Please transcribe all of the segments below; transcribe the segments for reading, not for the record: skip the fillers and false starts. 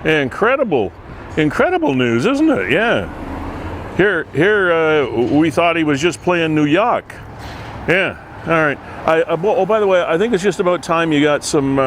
Incredible news, isn't it? Yeah. Here, we thought he was just playing New York. Yeah. All right. By the way, I think it's just about time you got some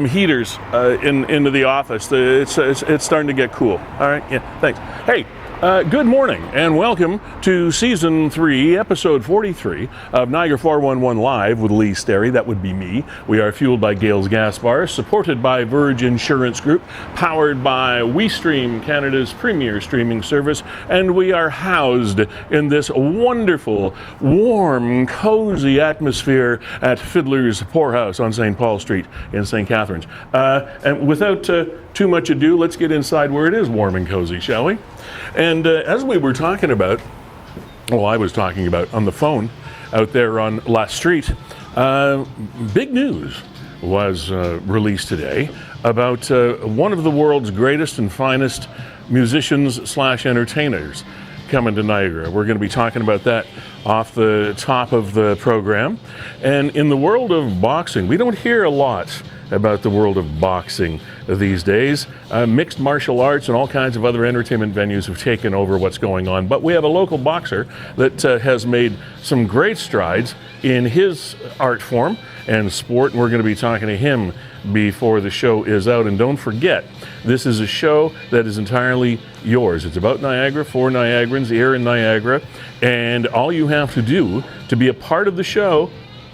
heaters into the office. It's starting to get cool. All right. Yeah. Thanks. Hey. Good morning and welcome to Season 3, Episode 43 of Niagara 411 Live with Lee Sterry. That would be me. We are fueled by Gales Gas Bars, supported by Verge Insurance Group, powered by WeeStreem, Canada's premier streaming service, and we are housed in this wonderful, warm, cozy atmosphere at Fiddler's Poorhouse on St. Paul Street in St. Catharines. And without too much ado, let's get inside where it is warm and cozy, shall we? And as we were talking about, I was talking about on the phone out there on La Street, big news was released today about one of the world's greatest and finest musicians/entertainers coming to Niagara. We're going to be talking about that off the top of the program. And in the world of boxing, we don't hear a lot about the world of boxing these days. Mixed martial arts and all kinds of other entertainment venues have taken over what's going on. But we have a local boxer that has made some great strides in his art form and sport, and we're going to be talking to him before the show is out. And don't forget, this is a show that is entirely yours. It's about Niagara, for Niagarans here in Niagara, and all you have to do to be a part of the show,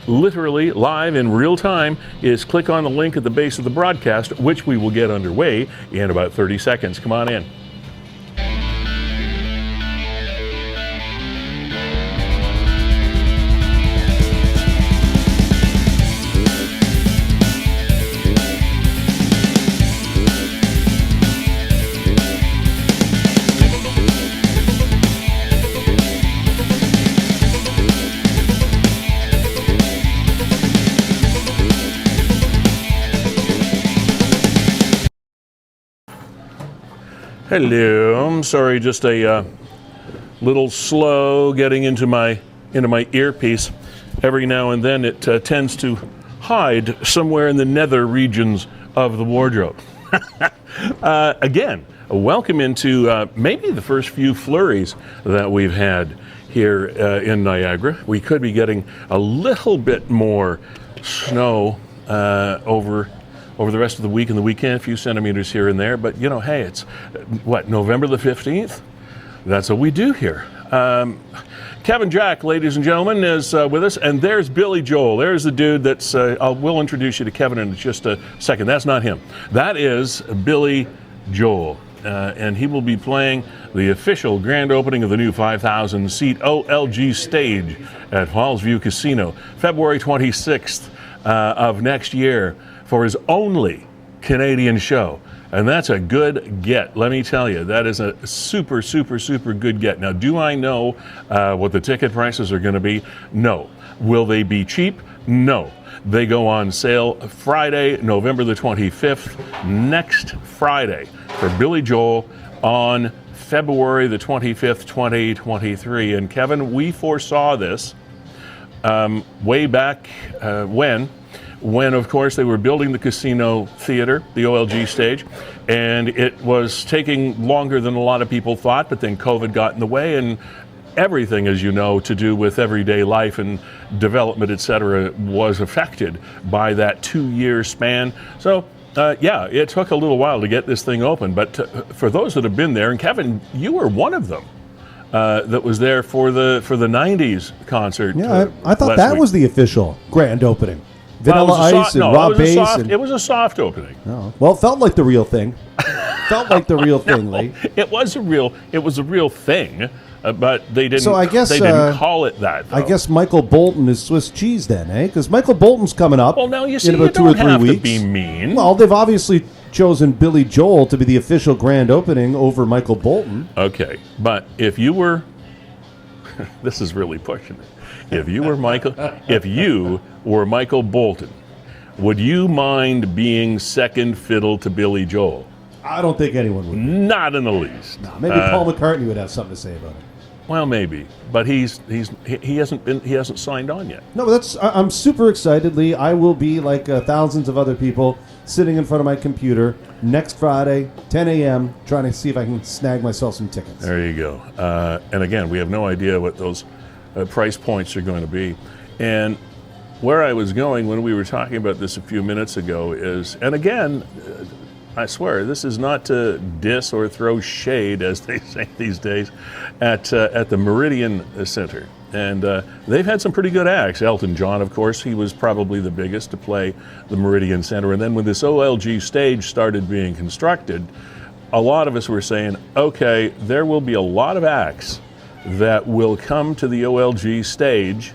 literally live in real time, is click on the link at the base of the broadcast, which we will get underway in about 30 seconds. Come on in. Hello, I'm sorry, just a little slow getting into my earpiece. Every now and then it tends to hide somewhere in the nether regions of the wardrobe. Again, welcome into maybe the first few flurries that we've had here in Niagara. We could be getting a little bit more snow over the rest of the week and the weekend, a few centimeters here and there. But, hey, it's, November the 15th? That's what we do here. Kevin Jack, ladies and gentlemen, is with us. And there's Billy Joel. There's the dude that's, we'll introduce you to Kevin in just a second. That's not him. That is Billy Joel. And he will be playing the official grand opening of the new 5,000-seat OLG stage at Hallsview Casino, February 26th of next year, for his only Canadian show. And that's a good get, let me tell you. That is a super, super, super good get. Now, do I know what the ticket prices are going to be? No. Will they be cheap? No. They go on sale Friday, November the 25th, next Friday, for Billy Joel on February the 25th, 2023. And Kevin, we foresaw this way back when, of course, they were building the casino theater, the OLG stage, and it was taking longer than a lot of people thought, but then COVID got in the way, and everything, as you know, to do with everyday life and development, et cetera, was affected by that 2-year span. So, it took a little while to get this thing open, but for those that have been there, and Kevin, you were one of them that was there for the 90s concert. Yeah, I thought that was the official grand opening. Vanilla Ice and Rob Bass. It was a soft opening. Oh. Well, it felt like the real thing. Felt like the real thing, Lee. It was a real thing, but they didn't. So I guess they didn't call it that, though. I guess Michael Bolton is Swiss cheese then, eh? Because Michael Bolton's coming up. Well, now you see, in about you 2 or don't 3 have weeks. to be mean. Well, they've obviously chosen Billy Joel to be the official grand opening over Michael Bolton. Okay, but if you were, this is really pushing it. If you were Michael Bolton, would you mind being second fiddle to Billy Joel? I don't think anyone would. Not in the least. No, maybe Paul McCartney would have something to say about it. Well, maybe, but he hasn't signed on yet. No, but I'm super excited, Lee. I will be like thousands of other people sitting in front of my computer next Friday, 10 a.m., trying to see if I can snag myself some tickets. There you go. And again, we have no idea what those price points are going to be. And where I was going when we were talking about this a few minutes ago is, and again, I swear, this is not to diss or throw shade, as they say these days, at the Meridian Center. And they've had some pretty good acts. Elton John, of course, he was probably the biggest to play the Meridian Center. And then when this OLG stage started being constructed, a lot of us were saying, okay, there will be a lot of acts that will come to the OLG stage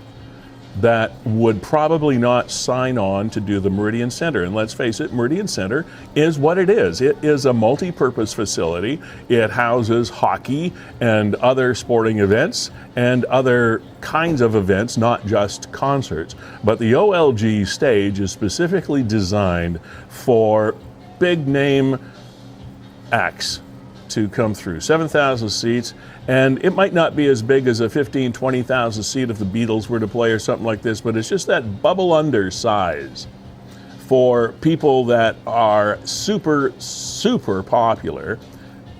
that would probably not sign on to do the Meridian Center. And let's face it, Meridian Center is what it is. It is a multi-purpose facility. It houses hockey and other sporting events and other kinds of events, not just concerts. But the OLG stage is specifically designed for big name acts to come through. 7,000 seats, and it might not be as big as a 15, 20,000 seat if the Beatles were to play or something like this, but it's just that bubble under size for people that are super, super popular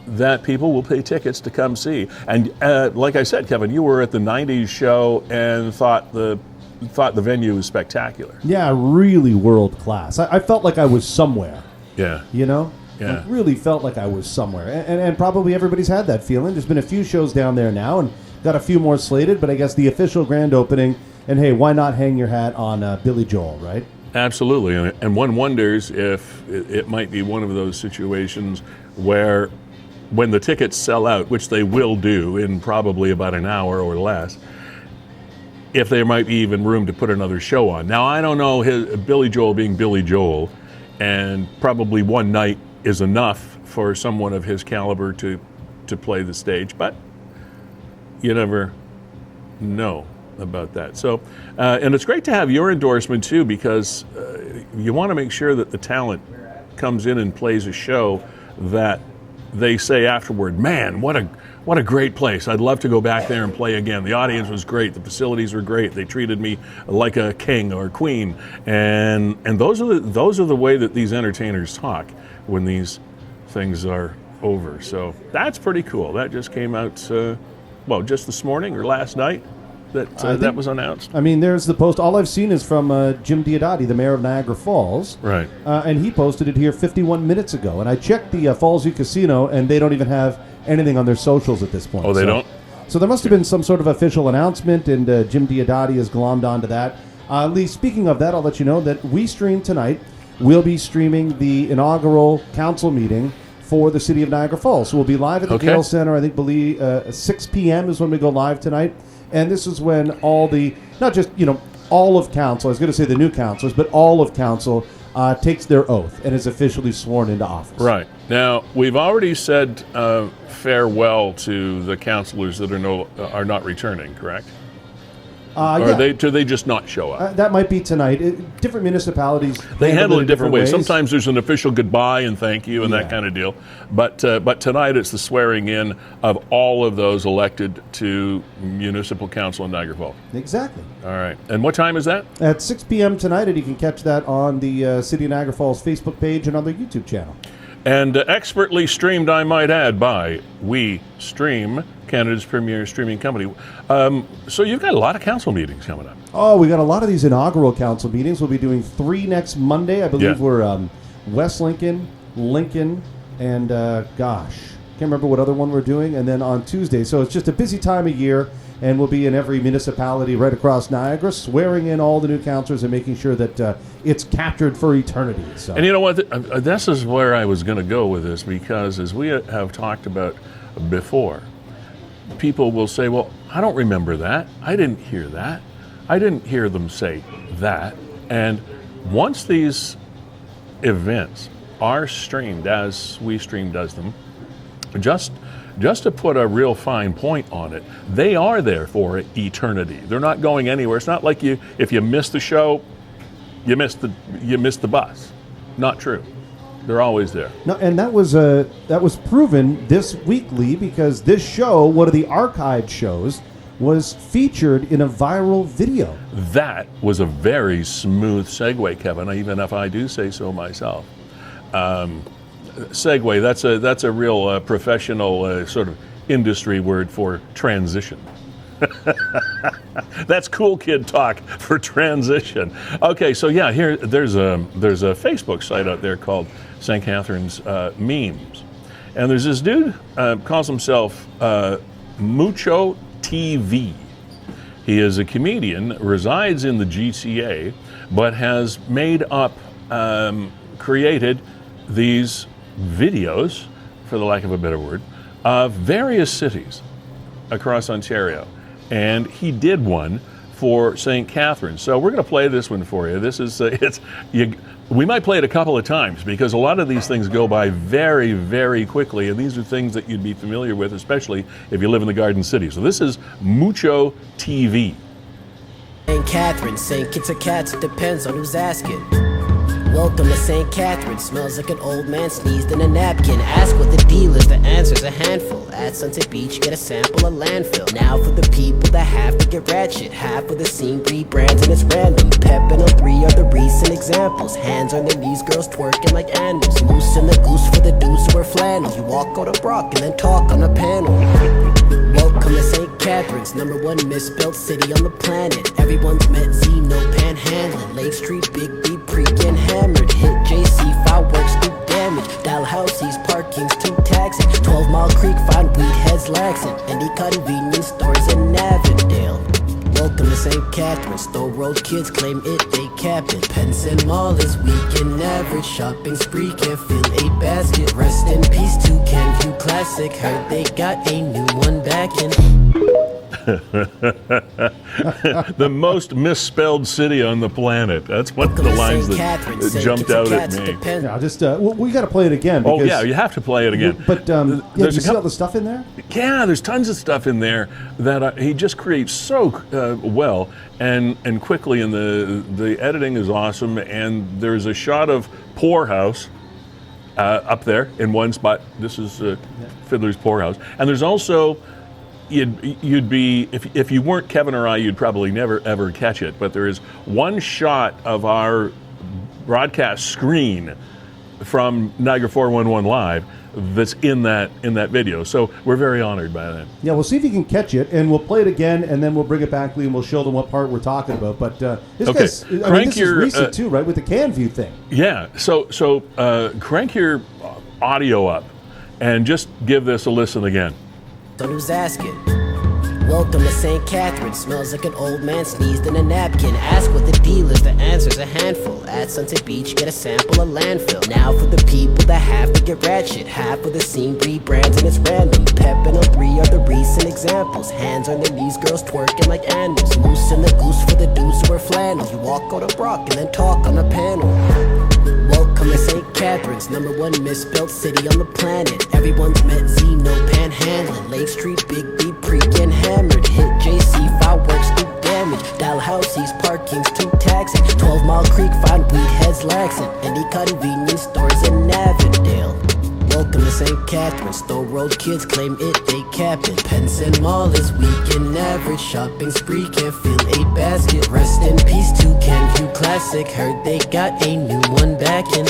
that people will pay tickets to come see. And like I said, Kevin, you were at the 90s show and thought the venue was spectacular. Yeah, really world class. I felt like I was somewhere. Yeah. You know? Yeah. Like, really felt like I was somewhere. And probably everybody's had that feeling. There's been a few shows down there now and got a few more slated, but I guess the official grand opening, and hey, why not hang your hat on Billy Joel, right? Absolutely. And one wonders if it might be one of those situations where when the tickets sell out, which they will do in probably about an hour or less, if there might be even room to put another show on. Now, I don't know, Billy Joel being Billy Joel, and probably one night is enough for someone of his caliber to play the stage, but you never know about that. So, and it's great to have your endorsement too, because you want to make sure that the talent comes in and plays a show that they say afterward, man, what a great place. I'd love to go back there and play again. The audience was great. The facilities were great. They treated me like a king or queen. And those are the way that these entertainers talk when these things are over. So that's pretty cool. That just came out, just this morning or last night that was announced. I mean, there's the post. All I've seen is from Jim Diodati, the mayor of Niagara Falls. Right. And he posted it here 51 minutes ago. And I checked the Fallsview Casino, and they don't even have anything on their socials at this point. Oh, they don't? So there must have been some sort of official announcement, and Jim Diodati has glommed onto that. Lee, speaking of that, I'll let you know that WeeStream tonight will be streaming the inaugural council meeting for the city of Niagara Falls. So we'll be live at the Gale Center. I believe 6 p.m. is when we go live tonight. And this is when all the, not just, all of council, I was going to say the new councilors, but all of council takes their oath and is officially sworn into office. Right. Now, we've already said farewell to the councilors that are not returning, correct? Do they just not show up? That might be tonight. Different municipalities they handle it different ways. Sometimes there's an official goodbye and thank you and that kind of deal. But tonight it's the swearing in of all of those elected to municipal council in Niagara Falls. Exactly. All right. And what time is that? At 6 p.m. tonight, and you can catch that on the City of Niagara Falls Facebook page and on their YouTube channel. And expertly streamed, I might add, by WeeStreem, Canada's premier streaming company. So you've got a lot of council meetings coming up. Oh, we got a lot of these inaugural council meetings. We'll be doing 3 next Monday. I believe we're West Lincoln, and can't remember what other one we're doing. And then on Tuesday. So it's just a busy time of year, and we'll be in every municipality right across Niagara, swearing in all the new councilors and making sure that it's captured for eternity. So. And you know what? This is where I was going to go with this, because as we have talked about before, people will say, well, I don't remember that. I didn't hear that. I didn't hear them say that. And once these events are streamed, as WeeStream does them, just to put a real fine point on it, they are there for eternity. They're not going anywhere. It's not like if you miss the show, you missed the bus. Not true. They're always there. No, and that was proven this week, Lee, because this show, one of the archived shows, was featured in a viral video. That was a very smooth segue, Kevin, even if I do say so myself. segue. That's a real professional sort of industry word for transition. That's cool kid talk for transition. Okay, so yeah, here there's a Facebook site out there called St. Catharines Memes, and there's this dude calls himself Mucho TV. He is a comedian, resides in the GTA, but has made up, created these videos, for the lack of a better word, of various cities across Ontario. And he did one for St. Catharines. So we're going to play this one for you. This is, we might play it a couple of times because a lot of these things go by very, very quickly. And these are things that you'd be familiar with, especially if you live in the Garden City. So this is Mucho TV. St. Catharines, St. Kitts or Cats, it depends on who's asking. Welcome to St. Catharines, smells like an old man sneezed in a napkin. Ask what the deal is, the answer's a handful. At Sunset Beach, get a sample of landfill. Now for the people that have to get ratchet. Half of the scene rebrands and it's random. Pep and 03 are the recent examples. Hands on their knees, girls twerking like animals. Moose and the goose for the dudes who wear flannels. You walk out of Brock and then talk on a panel. Welcome to St. Catharines, #1 misspelled city on the planet. Everyone's met Z, no panhandling. Lake Street, Big B, pre-and hammered. Hit JC, fireworks do damage. Dalhousie's parking's too taxing. 12 Mile Creek, find weed heads laxing. Any convenience stores in Avondale. Welcome to St. Catharines, Stowe Road kids claim it, they capping. Penson Mall is weekend average, shopping spree can't fill a basket. Rest in peace to Canview Classic, heard they got a new one back in. The most misspelled city on the planet. That's what the lines that jumped out at me. Yeah, just we got to play it again. Oh yeah, you have to play it again. But did you see all the stuff in there? Yeah, there's tons of stuff in there that he just creates so well and quickly, and the editing is awesome. And there's a shot of Poorhouse up there in one spot. This is Fiddler's Poorhouse, and there's also. You'd be, if you weren't Kevin or I, you'd probably never ever catch it. But there is one shot of our broadcast screen from Niagara 411 Live that's in that video. So we're very honored by that. Yeah, we'll see if you can catch it, and we'll play it again, and then we'll bring it back, Lee, and we'll show them what part we're talking about. But this is recent too, right, with the Canview thing. Yeah. So crank your audio up, and just give this a listen again. So who's asking? Welcome to St. Catharines, smells like an old man sneezed in a napkin. Ask what the deal is, the answer's a handful. At Sunset Beach, get a sample of landfill. Now for the people that have to get ratchet. Half of the scene rebrands and it's random. Pep and 03 are the recent examples. Hands on their knees, girls twerking like animals. Moose and the goose for the dudes who wear flannels. You walk out of Brock and then talk on a panel. Welcome to St. Catharines, #1 misspelled city on the planet. Everyone's met Z, no panhandling. Lake Street, Big B, pre-and hammered. Hit JC, fireworks do damage. Dalhousie's parking's too taxing. 12 Mile Creek, find weed heads laxing. Any convenience stores in Avondale. Welcome to St. Catharines, Stowe Road kids claim it, they capping. Penson Mall is weekend average, shopping spree can't fill a basket. Rest in peace to Canview Classic, heard they got a new one back in.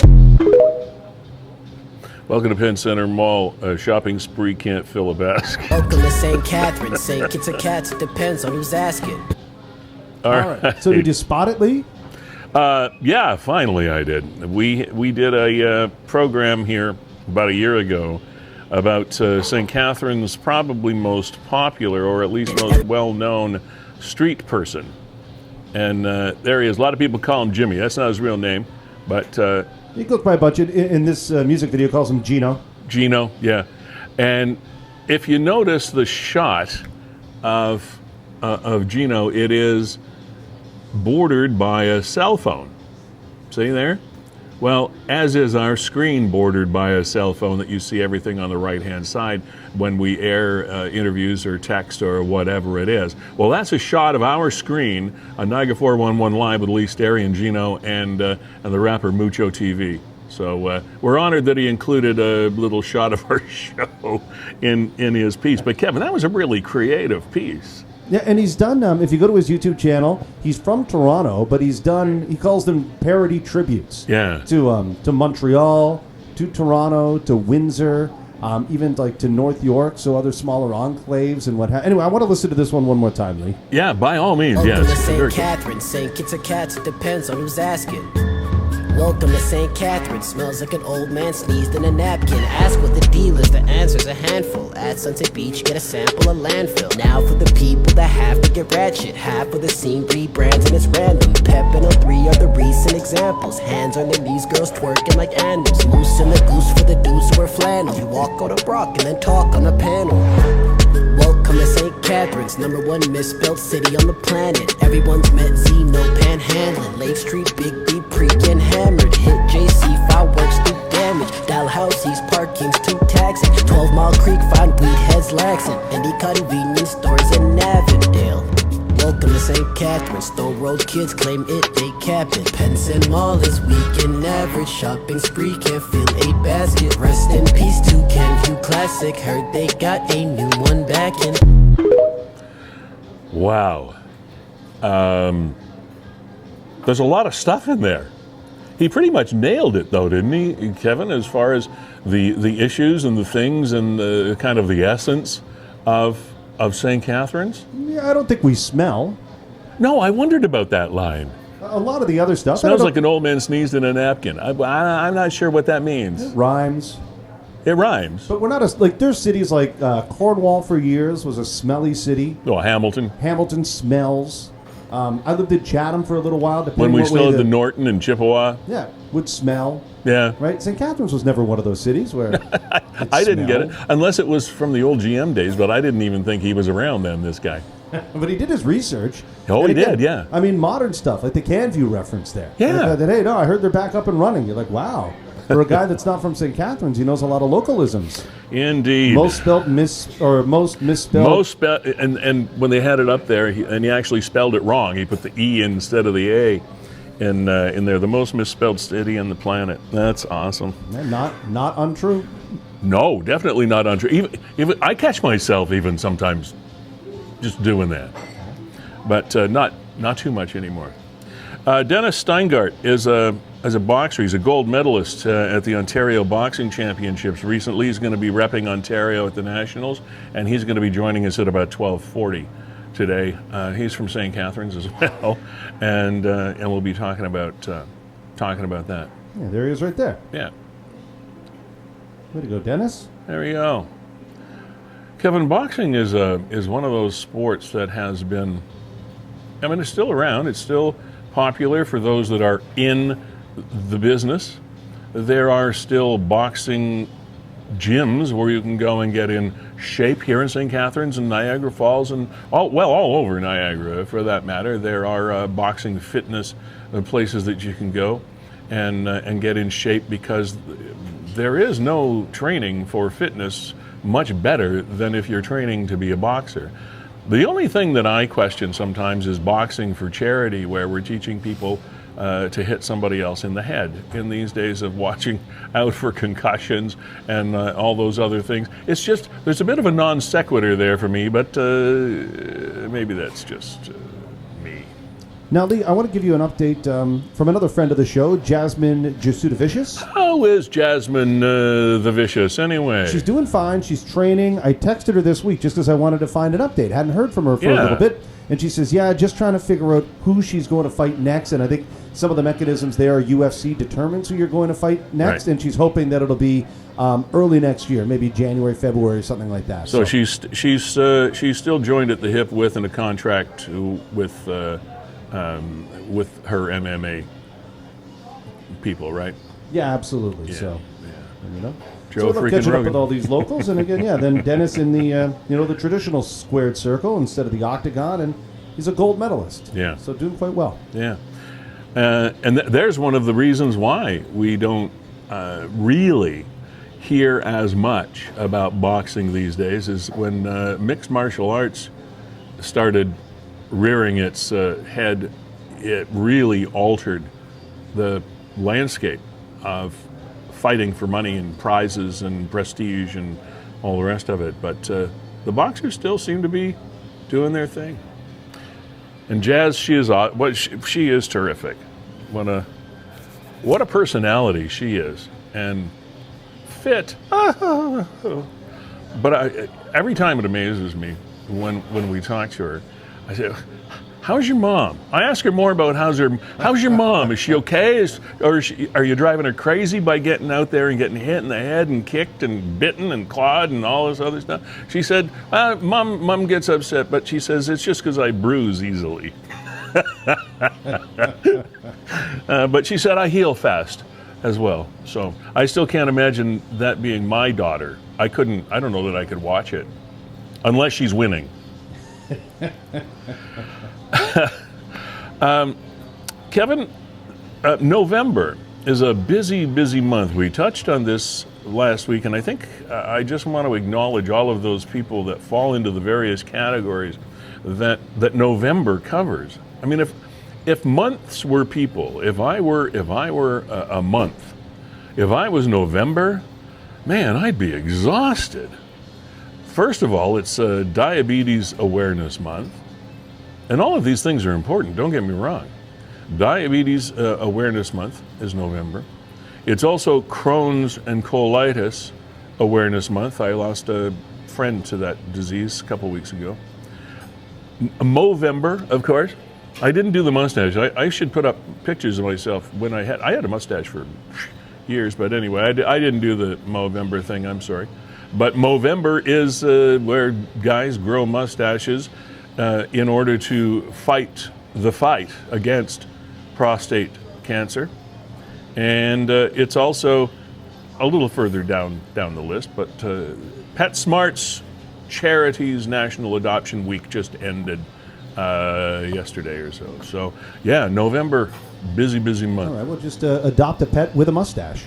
Welcome to Penn Center Mall. A shopping spree can't fill a basket. Welcome to St. Catharines, St. Kitts or Cats, it depends on who's asking. All right. So did you spot it, Lee? Yeah, finally I did. We did a program here about a year ago about St. Catharines' probably most popular, or at least most well-known, street person. And there he is. A lot of people call him Jimmy. That's not his real name, but... he goes by a bunch. In this music video, calls him Gino. Gino, yeah. And if you notice the shot of Gino, it is bordered by a cell phone. See there? Well, as is our screen bordered by a cell phone that you see everything on the right-hand side when we air interviews or text or whatever it is. Well, that's a shot of our screen on Niagara 411 Live with Lee, Sterry, and Gino, and the rapper Mucho TV. So we're honored that he included a little shot of our show in his piece. But Kevin, that was a really creative piece. Yeah, and he's done, if you go to his YouTube channel, he's from Toronto, but he calls them parody tributes. Yeah. To Montreal, to Toronto, to Windsor, even like to North York, so other smaller enclaves and what. Anyway, I want to listen to this one more time, Lee. Yeah, by all means, Welcome to yes. St. Catharines, St. Kitts or Cats, it depends on who's asking. Welcome to St. Catharines, smells like an old man sneezed in a napkin. Ask what the deal is, the answer's a handful. At Sunset Beach, get a sample of landfill. Now for the people that have to get ratchet, half of the scene rebrands and it's random. Pep and O3 are the recent examples. Hands on their knees, girls twerking like animals. Loose in the goose for the dudes who wear flannel. You walk on a Brock and then talk on a panel. Welcome to St. Catharines, #1 misspelled city on the planet. Everyone's met Z, no panhandling. Lake Street, Big B, pre-getting hammered. Hit JC, fireworks do damage. Dalhousie's parking's too taxing. 12 Mile Creek, find weed heads laxing. Indie convenience stores in Avondale. Welcome to St. Catharines, Stone Road kids claim it, they capping. Penson Mall is weekend average, shopping spree can't fill 8 baskets. Rest in peace to Canview Classic, heard they got a new one back in. Wow. There's a lot of stuff in there. He pretty much nailed it, though, didn't he, Kevin, as far as the issues and the things and the kind of the essence of St. Catharines? Yeah, I don't think we smell. No, I wondered about that line. A lot of the other stuff. Smells like an old man sneezed in a napkin. I'm not sure what that means. Rhymes. It rhymes. But we're not there's cities like Cornwall for years was a smelly city. Oh, Hamilton. Hamilton smells. I lived in Chatham for a little while. When we still had the Norton and Chippewa. Yeah, would smell. Yeah. Right? St. Catharines was never one of those cities where I didn't get it. Unless it was from the old GM days, but I didn't even think he was around then, this guy. But he did his research. Oh, And he did, yeah. I mean, modern stuff, like the Canview reference there. Yeah. That, hey, no, I heard they're back up and running. You're like, wow. For a guy that's not from St. Catharines, he knows a lot of localisms. Indeed. Most misspelled. And when they had it up there, he actually spelled it wrong. He put the E instead of the A in there. The most misspelled city on the planet. That's awesome. Not untrue. No, definitely not untrue. Even I catch myself even sometimes just doing that, but not too much anymore. Dennis Steingart is a boxer. He's a gold medalist at the Ontario Boxing Championships recently. He's going to be repping Ontario at the Nationals, and he's going to be joining us at about 12:40 today. He's from St. Catharines as well, and we'll be talking about that. Yeah, there he is right there. Yeah. Way to go, Dennis. There we go. Kevin, boxing is one of those sports that has been, I mean, it's still around. It's still popular for those that are in the business. There are still boxing gyms where you can go and get in shape here in St. Catharines and Niagara Falls and all over Niagara for that matter. There are boxing fitness places that you can go and get in shape, because there is no training for fitness much better than if you're training to be a boxer. The only thing that I question sometimes is boxing for charity, where we're teaching people to hit somebody else in the head in these days of watching out for concussions and all those other things. It's just, there's a bit of a non sequitur there for me, but maybe that's just me. Now, Lee, I want to give you an update from another friend of the show, Jasmine Jasudavicius. How is Jasmine the Vicious anyway? She's doing fine. She's training. I texted her this week just because I wanted to find an update. Hadn't heard from her for a little bit. And she says, yeah, just trying to figure out who she's going to fight next. And I think some of the mechanisms there are UFC determines who you're going to fight next. Right. And she's hoping that it'll be early next year, maybe January, February, something like that. So she's still joined at the hip with and a contract with her MMA people, right? Yeah, absolutely. Yeah, so, yeah. you know, Joe so freaking catching Rogan. up with all these locals, and again, then Dennis in the the traditional squared circle instead of the octagon, and he's a gold medalist. Yeah. So doing quite well. Yeah. And there's one of the reasons why we don't really hear as much about boxing these days, is when mixed martial arts started rearing its head, it really altered the landscape of fighting for money and prizes and prestige and all the rest of it. But the boxers still seem to be doing their thing. And Jazz, she is terrific. What a personality she is. And fit. But every time it amazes me when we talk to her. I say, how's your mom? I ask her more about how's your mom? Is she okay? Are you driving her crazy by getting out there and getting hit in the head and kicked and bitten and clawed and all this other stuff? She said, Mom gets upset, but she says it's just because I bruise easily. But she said I heal fast as well. So I still can't imagine that being my daughter. I don't know that I could watch it unless she's winning. Kevin, November is a busy month. We touched on this last week, and I think I just want to acknowledge all of those people that fall into the various categories that November covers. I mean, if months were people, if I were a month, if I was November, man, I'd be exhausted. First of all, it's Diabetes Awareness Month. And all of these things are important, don't get me wrong. Diabetes Awareness Month is November. It's also Crohn's and Colitis Awareness Month. I lost a friend to that disease a couple weeks ago. Movember, of course. I didn't do the mustache. I should put up pictures of myself when I had a mustache for years, but anyway, I didn't do the Movember thing, I'm sorry. But Movember is where guys grow mustaches in order to fight the fight against prostate cancer. And it's also a little further down the list, but PetSmart's Charities National Adoption Week just ended yesterday or so. So, yeah, November, busy month. All right, we'll just adopt a pet with a mustache.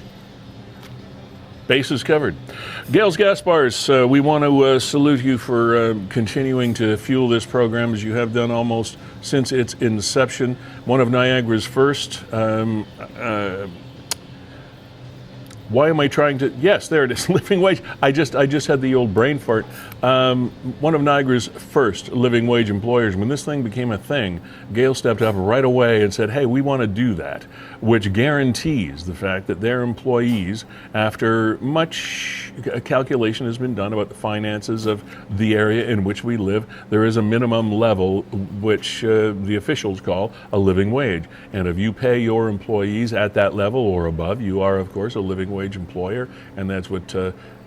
Bases covered. Gales Gas Bars, we want to salute you for continuing to fuel this program as you have done almost since its inception. One of Niagara's first. Why am I trying to? Yes, there it is. Living wage. I just had the old brain fart. One of Niagara's first living wage employers. When this thing became a thing, Gail stepped up right away and said, "Hey, we want to do that," which guarantees the fact that their employees, after much calculation has been done about the finances of the area in which we live, there is a minimum level which the officials call a living wage. And if you pay your employees at that level or above, you are, of course, a living wage employer, and that's what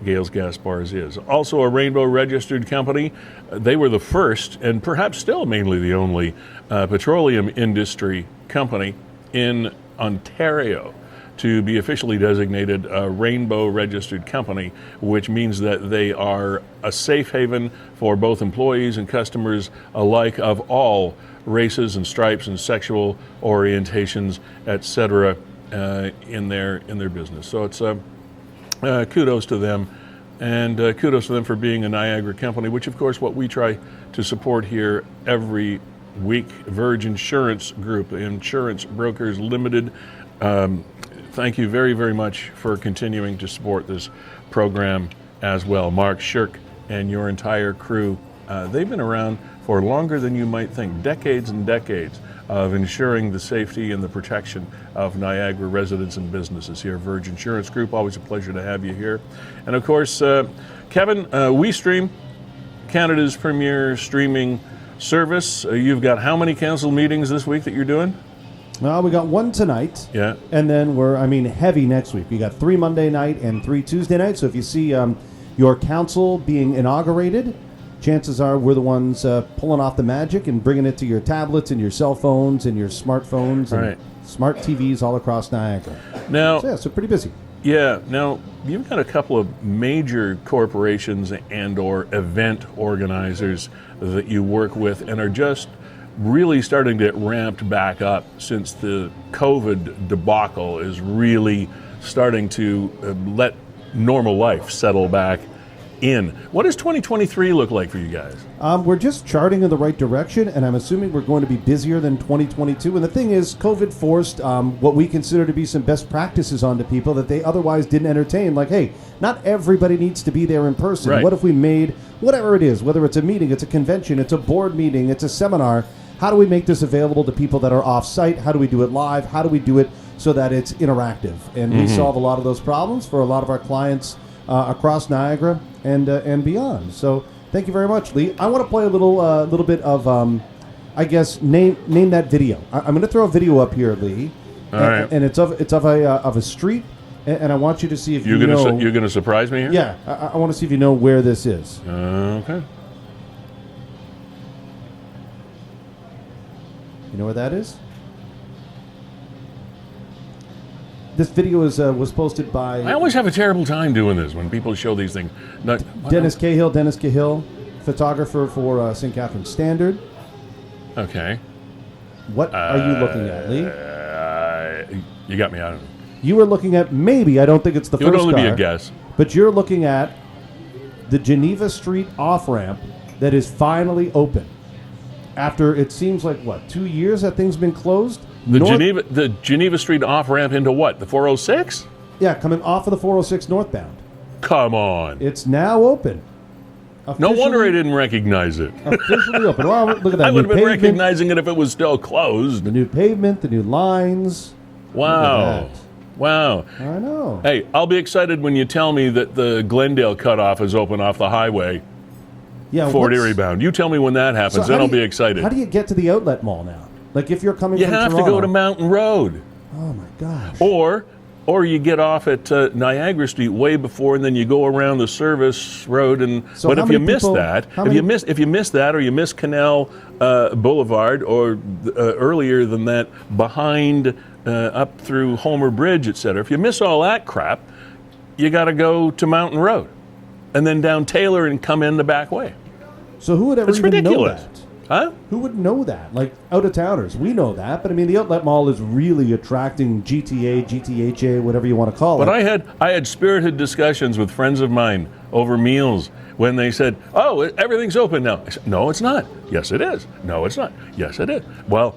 Gales Gas Bars is. Also a Rainbow registered company. They were the first, and perhaps still mainly the only, petroleum industry company in Ontario to be officially designated a Rainbow registered company, which means that they are a safe haven for both employees and customers alike of all races and stripes and sexual orientations, etc., in their business. So it's kudos to them, and kudos to them for being a Niagara company, which of course what we try to support here every week. Verge Insurance Group, Insurance Brokers Limited. Thank you very much for continuing to support this program as well. Mark Shirk and your entire crew, they've been around for longer than you might think, decades and decades of ensuring the safety and the protection of Niagara residents and businesses here. Verge Insurance Group, always a pleasure to have you here. And of course, Kevin, WeeStreem, Canada's premier streaming service. You've got how many council meetings this week that you're doing? Well, we got one tonight. Yeah. And then we're heavy next week. We got 3 Monday night and 3 Tuesday night. So if you see your council being inaugurated, chances are we're the ones pulling off the magic and bringing it to your tablets and your cell phones and your smartphones and smart TVs all across Niagara. Now, so pretty busy. Yeah. Now, you've got a couple of major corporations and or event organizers that you work with and are just really starting to get ramped back up since the COVID debacle is really starting to let normal life settle back in. What does 2023 look like for you guys? We're just charting in the right direction, and I'm assuming we're going to be busier than 2022. And the thing is, COVID forced what we consider to be some best practices onto people that they otherwise didn't entertain. Like, hey, not everybody needs to be there in person. Right. What if we made, whatever it is, whether it's a meeting, it's a convention, it's a board meeting, it's a seminar, how do we make this available to people that are off-site? How do we do it live? How do we do it so that it's interactive. And we solve a lot of those problems for a lot of our clients across Niagara and beyond. So thank you very much, Lee. I want to play a little bit of, I guess, name that video. I'm going to throw a video up here, Lee. All right. And it's of a street, and I want you to see if you're going to surprise me here? Yeah, I want to see if you know where this is. Okay. You know where that is? This video was posted by I always have a terrible time doing this when people show these things. Dennis Cahill, photographer for St. Catharines Standard. Okay. What are you looking at, Lee? You got me out of it. You were looking at maybe, I don't think it's the It would first only car, be a guess. but you're looking at the Geneva Street off-ramp that is finally open. After, it seems like, 2 years that thing's been closed? The Geneva Street off-ramp into what? The 406? Yeah, coming off of the 406 northbound. Come on. It's now open. No wonder I didn't recognize it. Officially open. Well, look at that. I would have been pavement, recognizing it if it was still closed. the new pavement, the new lines. Wow. Look at Wow. that. I know. Hey, I'll be excited when you tell me that the Glendale cutoff is open off the highway, Yeah, Fort what's- Erie bound. You tell me when that happens, so then how I'll do you- be excited. How do you get to the outlet mall now? Like if you're coming You from have to Toronto. go to Mountain Road. Oh my gosh. Or you get off at Niagara Street way before, and then you go around the service road. And So but how if you many miss people- that, how if you many- miss that, or you miss Canal Boulevard, or earlier than that, behind up through Homer Bridge, etc. If you miss all that crap, you got to go to Mountain Road, and then down Taylor and come in the back way. So who would ever It's even ridiculous. know that? Huh? Who would know that? Like out-of-towners, we know that, but I mean, the outlet mall is really attracting GTA, GTHA, whatever you want to call it. But I had spirited discussions with friends of mine over meals when they said, "Oh, everything's open now." I said, "No, it's not." "Yes, it is." "No, it's not." "Yes, it is." Well,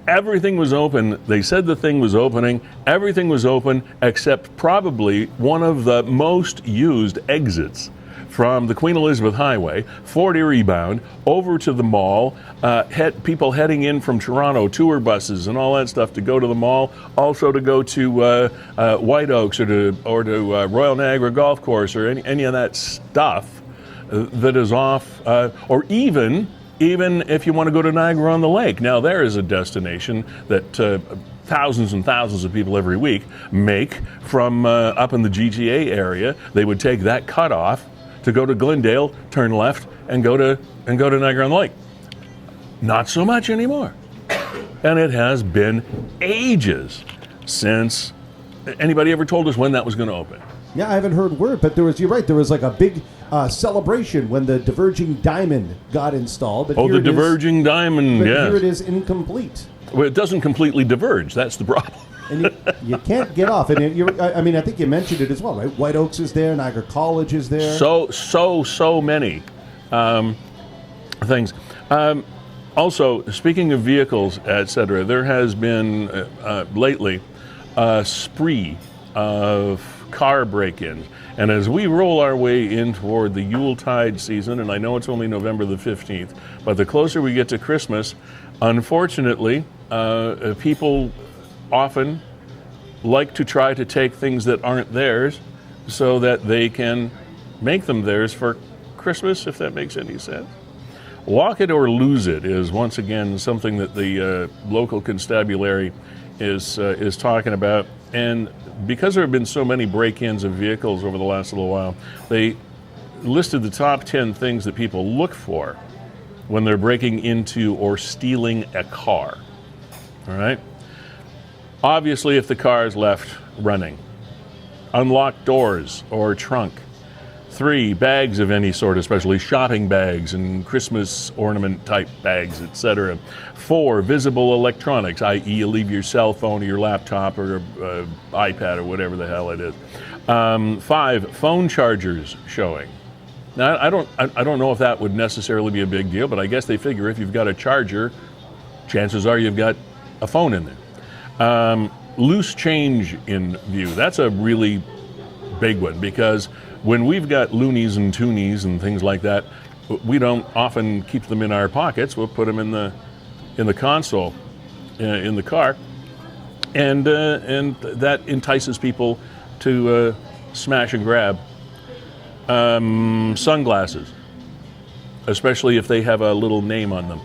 everything was open. They said the thing was opening. Everything was open except probably one of the most used exits from the Queen Elizabeth Highway, Fort Erie bound, over to the mall, people heading in from Toronto, tour buses and all that stuff to go to the mall, also to go to White Oaks or to Royal Niagara Golf Course or any of that stuff that is off, or even if you want to go to Niagara on the Lake. Now there is a destination that thousands and thousands of people every week make from up in the GTA area. They would take that cutoff to go to Glendale, turn left, and go to Niagara on the Lake. Not so much anymore. And it has been ages since anybody ever told us when that was going to open. Yeah, I haven't heard word, but you're right, there was like a big celebration when the diverging diamond got installed. But The diverging diamond, but yes. here it is incomplete. Well, it doesn't completely diverge. That's the problem. And you can't get off. And I mean, I think you mentioned it as well, right? White Oaks is there, Niagara College is there. So many things. Also, speaking of vehicles, etc., there has been lately a spree of car break-ins. And as we roll our way in toward the Yuletide season, and I know it's only November the 15th, but the closer we get to Christmas, unfortunately, people often like to try to take things that aren't theirs so that they can make them theirs for Christmas, if that makes any sense. Walk it or lose it is once again something that the local constabulary is talking about. And because there have been so many break-ins of vehicles over the last little while, they listed the top 10 things that people look for when they're breaking into or stealing a car. All right? Obviously, if the car is left running. Unlocked doors or trunk. 3, bags of any sort, especially shopping bags and Christmas ornament type bags, etc. 4, visible electronics, i.e. you leave your cell phone or your laptop or iPad or whatever the hell it is. 5, phone chargers showing. Now, I don't know if that would necessarily be a big deal, but I guess they figure if you've got a charger, chances are you've got a phone in there. Loose change in view. That's a really big one because when we've got loonies and toonies and things like that, we don't often keep them in our pockets. We'll put them in the console in the car. and that entices people to smash and grab. Sunglasses, especially if they have a little name on them.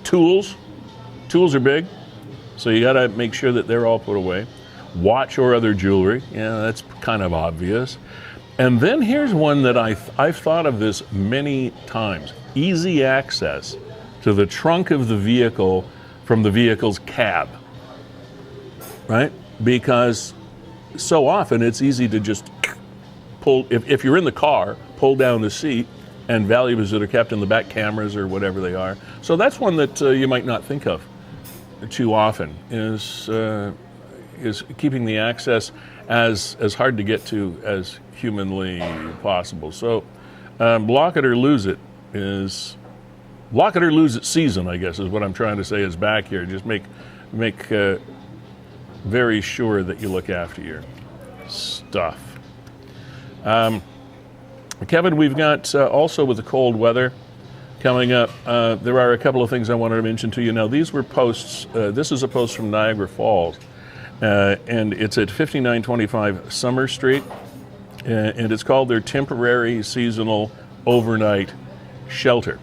Tools are big, so you got to make sure that they're all put away. Watch or other jewelry, yeah, that's kind of obvious. And then here's one that I've thought of this many times: easy access to the trunk of the vehicle from the vehicle's cab, right? Because so often it's easy to just pull, if you're in the car, pull down the seat, and valuables that are kept in the back, cameras or whatever they are. So that's one that you might not think of too often, is keeping the access as hard to get to as humanly possible. So block it or lose it season, I guess, is what I'm trying to say, is back here. Just make very sure that you look after your stuff. Kevin, we've got also with the cold weather coming up, there are a couple of things I wanted to mention to you. Now, these were posts. This is a post from Niagara Falls, and it's at 5925 Summer Street, and it's called their temporary seasonal overnight shelter.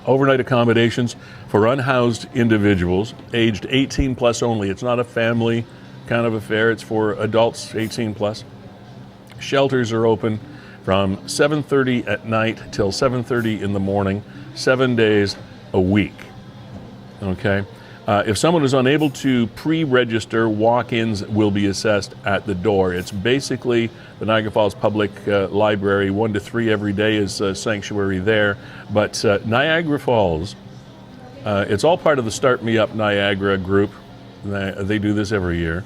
Overnight accommodations for unhoused individuals aged 18 plus only. It's not a family kind of affair. It's for adults 18 plus. Shelters are open from 7:30 at night till 7:30 in the morning, 7 days a week. Okay. If someone is unable to pre-register, walk-ins will be assessed at the door. It's basically the Niagara Falls Public Library. 1 to 3 every day is sanctuary there. But Niagara Falls, it's all part of the Start Me Up Niagara group. They do this every year.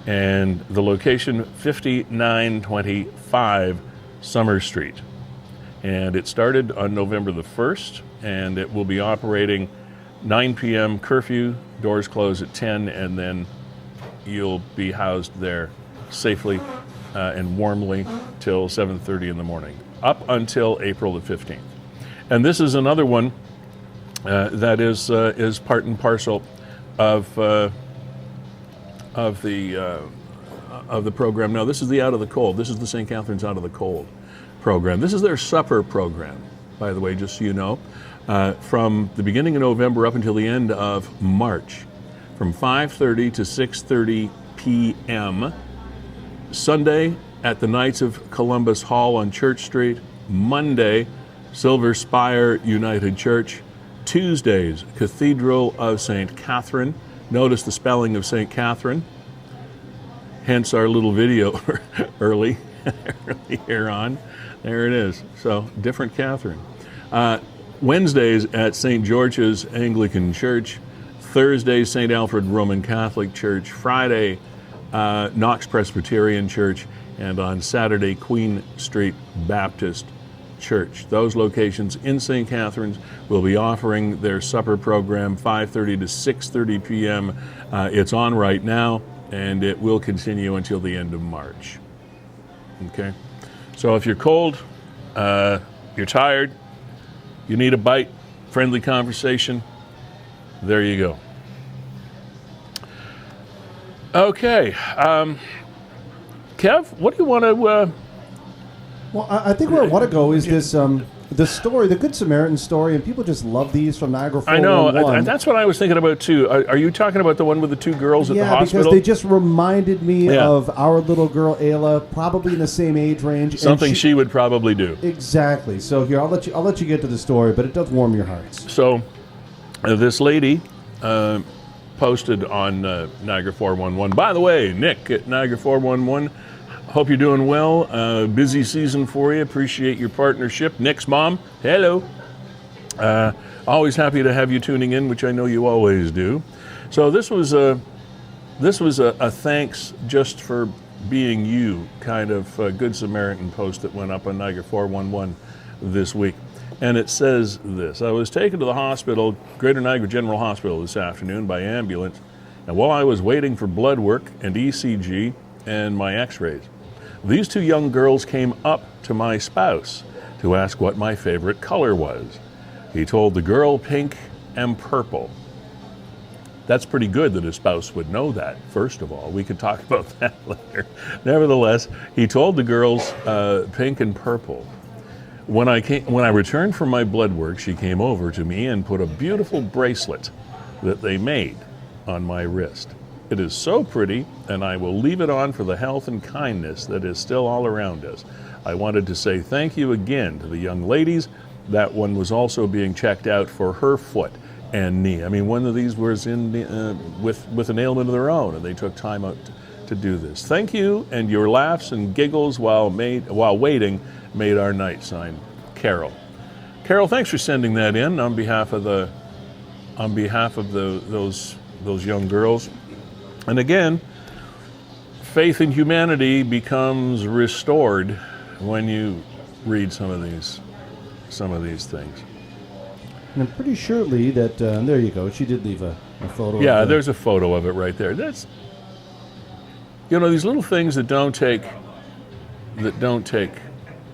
And the location, 5925 Summer Street. And it started on November the 1st, and it will be operating 9 p.m. curfew, doors close at 10, and then you'll be housed there safely and warmly till 7:30 in the morning, up until April the 15th. And this is another one that is part and parcel of the program. Now, this is the Out of the Cold. This is the St. Catharines Out of the Cold program. This is their supper program, by the way, just so you know. From the beginning of November up until the end of March, from 5:30 to 6:30 p.m. Sunday at the Knights of Columbus Hall on Church Street. Monday, Silver Spire United Church. Tuesdays, Cathedral of St. Catherine. Notice the spelling of St. Catherine, hence our little video earlier on. There it is. So, different Catherine. Wednesdays at St. George's Anglican Church. Thursday, St. Alfred Roman Catholic Church. Friday, Knox Presbyterian Church. And on Saturday, Queen Street Baptist Church. Those locations in St. Catharines will be offering their supper program 5:30 to 6:30 p.m. It's on right now, and it will continue until the end of March. Okay? So if you're cold, you're tired, you need a bite, friendly conversation, there you go. Okay. Kev, what do you want to... Well, I think where I want to go is this, the story, the Good Samaritan story, and people just love these from Niagara 411. I know, that's what I was thinking about too. Are you talking about the one with the 2 girls at the hospital? Yeah, because they just reminded me of our little girl Ayla, probably in the same age range. Something she would probably do. Exactly. So here, I'll let you get to the story, but it does warm your hearts. So, this lady posted on Niagara 411. By the way, Nick at Niagara 411. Hope you're doing well. Busy season for you. Appreciate your partnership. Nick's mom, hello. Always happy to have you tuning in, which I know you always do. So this was a thanks just for being you kind of Good Samaritan post that went up on Niagara 411 this week. And it says this: I was taken to the hospital, Greater Niagara General Hospital this afternoon by ambulance, and while I was waiting for blood work and ECG and my x-rays, these 2 young girls came up to my spouse to ask what my favorite color was. He told the girl pink and purple. That's pretty good that his spouse would know that, first of all. We could talk about that later. Nevertheless, he told the girls pink and purple. When I returned from my blood work, she came over to me and put a beautiful bracelet that they made on my wrist. It is so pretty, and I will leave it on for the health and kindness that is still all around us. I wanted to say thank you again to the young ladies. That one was also being checked out for her foot and knee. I mean, one of these was in with an ailment of their own, and they took time out to do this. Thank you, and your laughs and giggles while waiting made our night. Signed, Carol. Carol, thanks for sending that in on behalf of those young girls. And again, faith in humanity becomes restored when you read some of these things. And I'm pretty sure, Lee, that there you go. She did leave a photo. Yeah, there's a photo of it right there. That's, these little things that don't take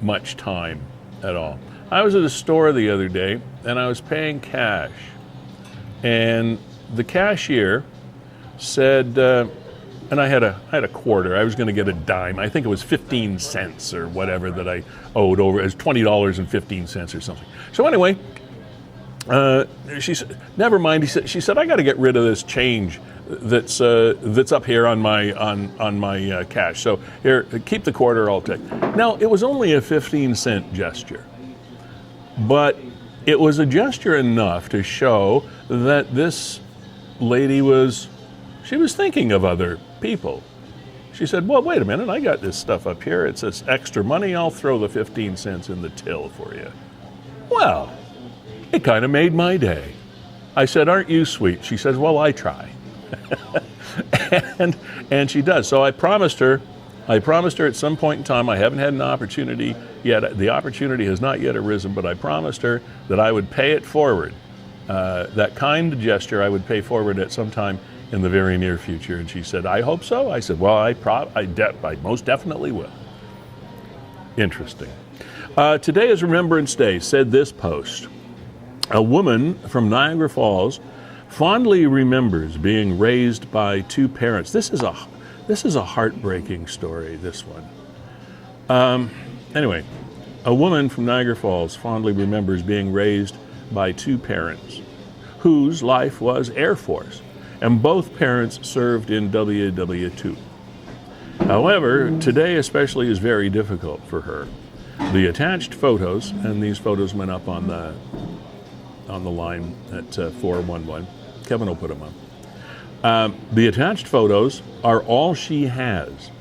much time at all. I was at a store the other day and I was paying cash, and the cashier said, and I had a quarter. I was going to get a dime. I think it was 15 cents or whatever that I owed over. It was $20.15 or something. So anyway, she said, "Never mind." She said, "I got to get rid of this change that's up here on my cash. So here, keep the quarter. I'll take." Now, it was only a 15-cent gesture, but it was a gesture enough to show that this lady was thinking of other people. She said, "Well, wait a minute. I got this stuff up here. It says extra money. I'll throw the 15 cents in the till for you." Well, it kind of made my day. I said, "Aren't you sweet?" She says, "Well, I try." and she does. So I promised her at some point in time. I haven't had an opportunity yet. The opportunity has not yet arisen, but I promised her that I would pay it forward. That kind gesture I would pay forward at some time in the very near future. And she said, "I hope so." I said, "Well, I most definitely will." Interesting. Today is Remembrance Day, said this post. A woman from Niagara Falls fondly remembers being raised by two parents. This is a heartbreaking story, this one. Anyway, a woman from Niagara Falls fondly remembers being raised by two parents whose life was Air Force, and both parents served in WW2. However, today especially is very difficult for her. The attached photos, and these photos went up on the line at 411. Kevin will put them up. The attached photos are all she has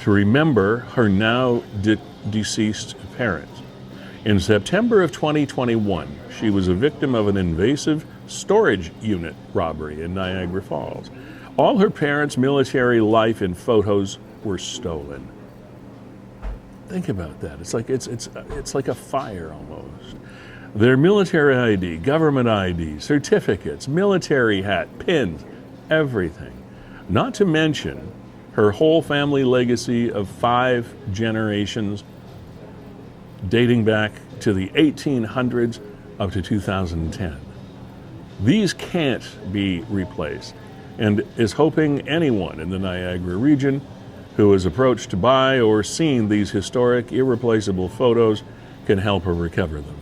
to remember her now deceased parents. In September of 2021, she was a victim of an invasive storage unit robbery in Niagara Falls. All her parents' military life and photos were stolen. Think about that. It's like a fire almost. Their military ID, government ID, certificates, military hat, pins, everything. Not to mention her whole family legacy of 5 generations dating back to the 1800s up to 2010. These can't be replaced, and is hoping anyone in the Niagara region who has approached to buy or seen these historic, irreplaceable photos can help her recover them.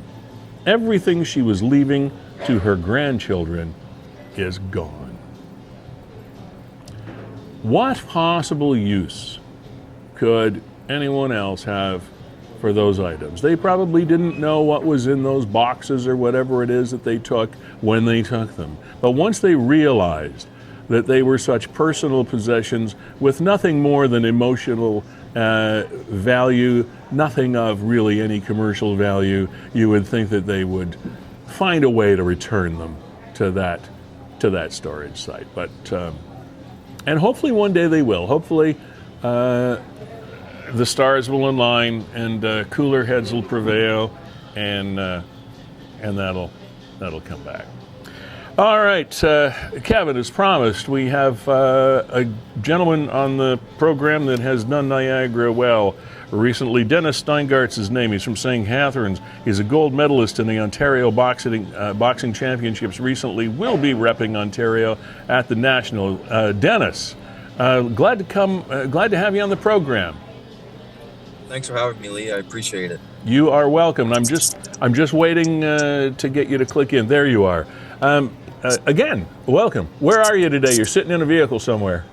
Everything she was leaving to her grandchildren is gone. What possible use could anyone else have for those items? They probably didn't know what was in those boxes or whatever it is that they took when they took them. But once they realized that they were such personal possessions with nothing more than emotional value, nothing of really any commercial value, you would think that they would find a way to return them to that storage site. But and hopefully one day they will. Hopefully the stars will align and cooler heads will prevail, and that'll come back. All right, Kevin, as promised, we have a gentleman on the program that has done Niagara well recently. Dennis Steingart's his name. He's from St. Catharines. He's a gold medalist in the Ontario Boxing Championships recently. Will be repping Ontario at the National. Dennis, glad to have you on the program. Thanks for having me, Lee. I appreciate it. You are welcome. I'm just waiting to get you to click in. There you are. Again, welcome. Where are you today? You're sitting in a vehicle somewhere.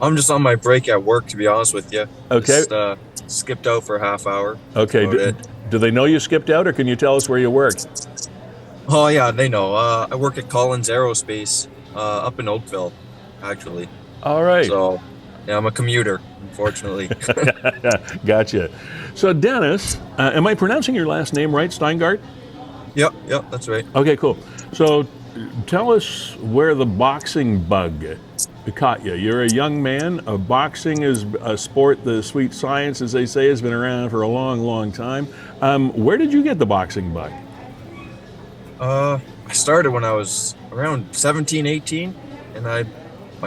I'm just on my break at work, to be honest with you. Okay. Just, skipped out for a half hour. Okay. Do they know you skipped out, or can you tell us where you work? Oh, yeah, they know. I work at Collins Aerospace up in Oakville, actually. All right. So, yeah, I'm a commuter, unfortunately. Gotcha. So, Dennis, am I pronouncing your last name right, Steingart? Yep, that's right. Okay, cool. So, tell us where the boxing bug caught you. You're a young man. Boxing is a sport, the sweet science, as they say, has been around for a long, long time. Where did you get the boxing bug? I started when I was around 17, 18, and I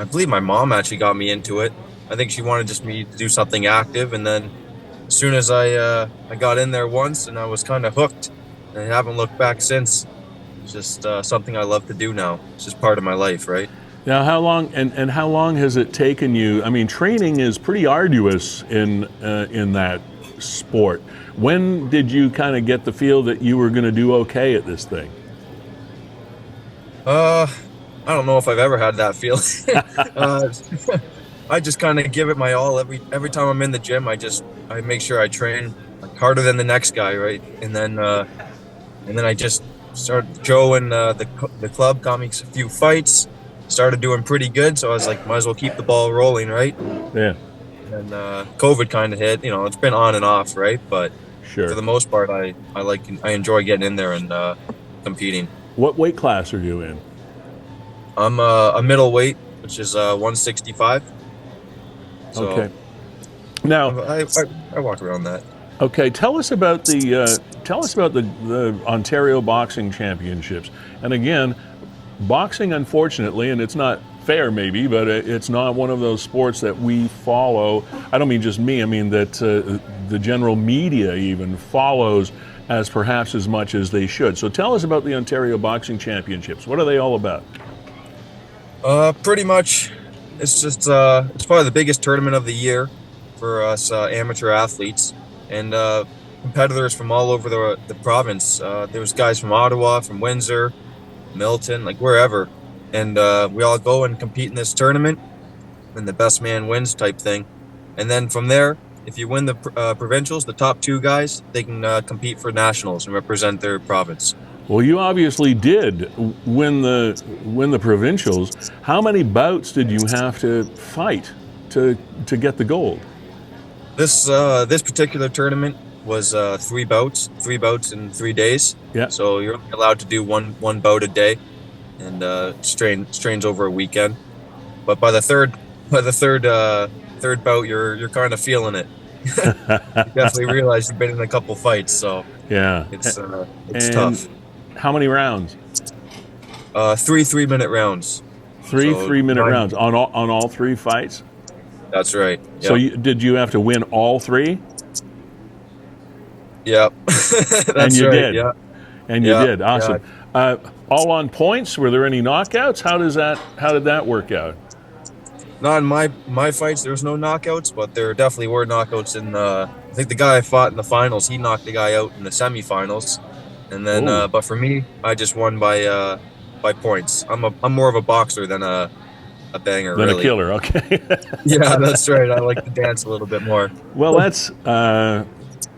believe my mom actually got me into it. I think she wanted just me to do something active, and then as soon as I got in there once, and I was kind of hooked, and I haven't looked back since. It's just something I love to do now. It's just part of my life, right? Now, how long and how long has it taken you? I mean, training is pretty arduous in that sport. When did you kind of get the feel that you were going to do okay at this thing? I don't know if I've ever had that feeling. I just kind of give it my all every time I'm in the gym. I make sure I train harder than the next guy, right? And then I just started. Joe and the club got me a few fights. Started doing pretty good, so I was like, might as well keep the ball rolling, right? Yeah. And COVID kind of hit. It's been on and off, right? But sure. For the most part, I enjoy getting in there and competing. What weight class are you in? I'm a middleweight, which is 165. So okay. Now I walk around that. Okay, tell us about the Ontario Boxing Championships. And again, boxing, unfortunately, and it's not fair maybe, but it's not one of those sports that we follow. I don't mean just me, I mean that the general media even follows as perhaps as much as they should. So tell us about the Ontario Boxing Championships. What are they all about? Pretty much, it's just it's probably the biggest tournament of the year for us amateur athletes, and competitors from all over the province. There was guys from Ottawa, from Windsor, Milton, like wherever, and we all go and compete in this tournament, and the best man wins type thing. And then from there, if you win the provincials, the top two guys, they can compete for nationals and represent their province. Well, you obviously did win the provincials. How many bouts did you have to fight to get the gold? This particular tournament was 3 bouts in 3 days. Yeah. So you're only allowed to do one bout a day, and strains over a weekend. But by the third bout, you're kind of feeling it. You definitely realize you've been in a couple fights, so yeah, it's tough. How many rounds? 3 3-minute rounds. Three 3-minute rounds on all 3 fights. That's right. Yep. So did you have to win all 3? Yep. And you right. did. Yeah. And you did. Awesome. Yeah. All on points. Were there any knockouts? How did that work out? Not in my fights. There was no knockouts, but there definitely were knockouts in. I think the guy I fought in the finals, he knocked the guy out in the semifinals, and then. But for me, I just won by points. I'm more of a boxer than a banger. Than really. A killer. Okay. Yeah, that's right. I like to dance a little bit more. Well,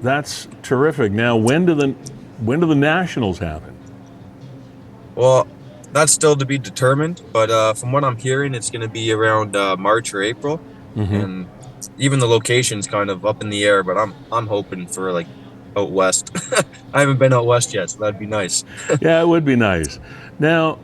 that's terrific. Now, when do the nationals happen? Well, that's still to be determined, but from what I'm hearing, it's going to be around March or April, and even the location's kind of up in the air. But I'm hoping for like out west. I haven't been out west yet, so that'd be nice. Yeah, it would be nice. Now,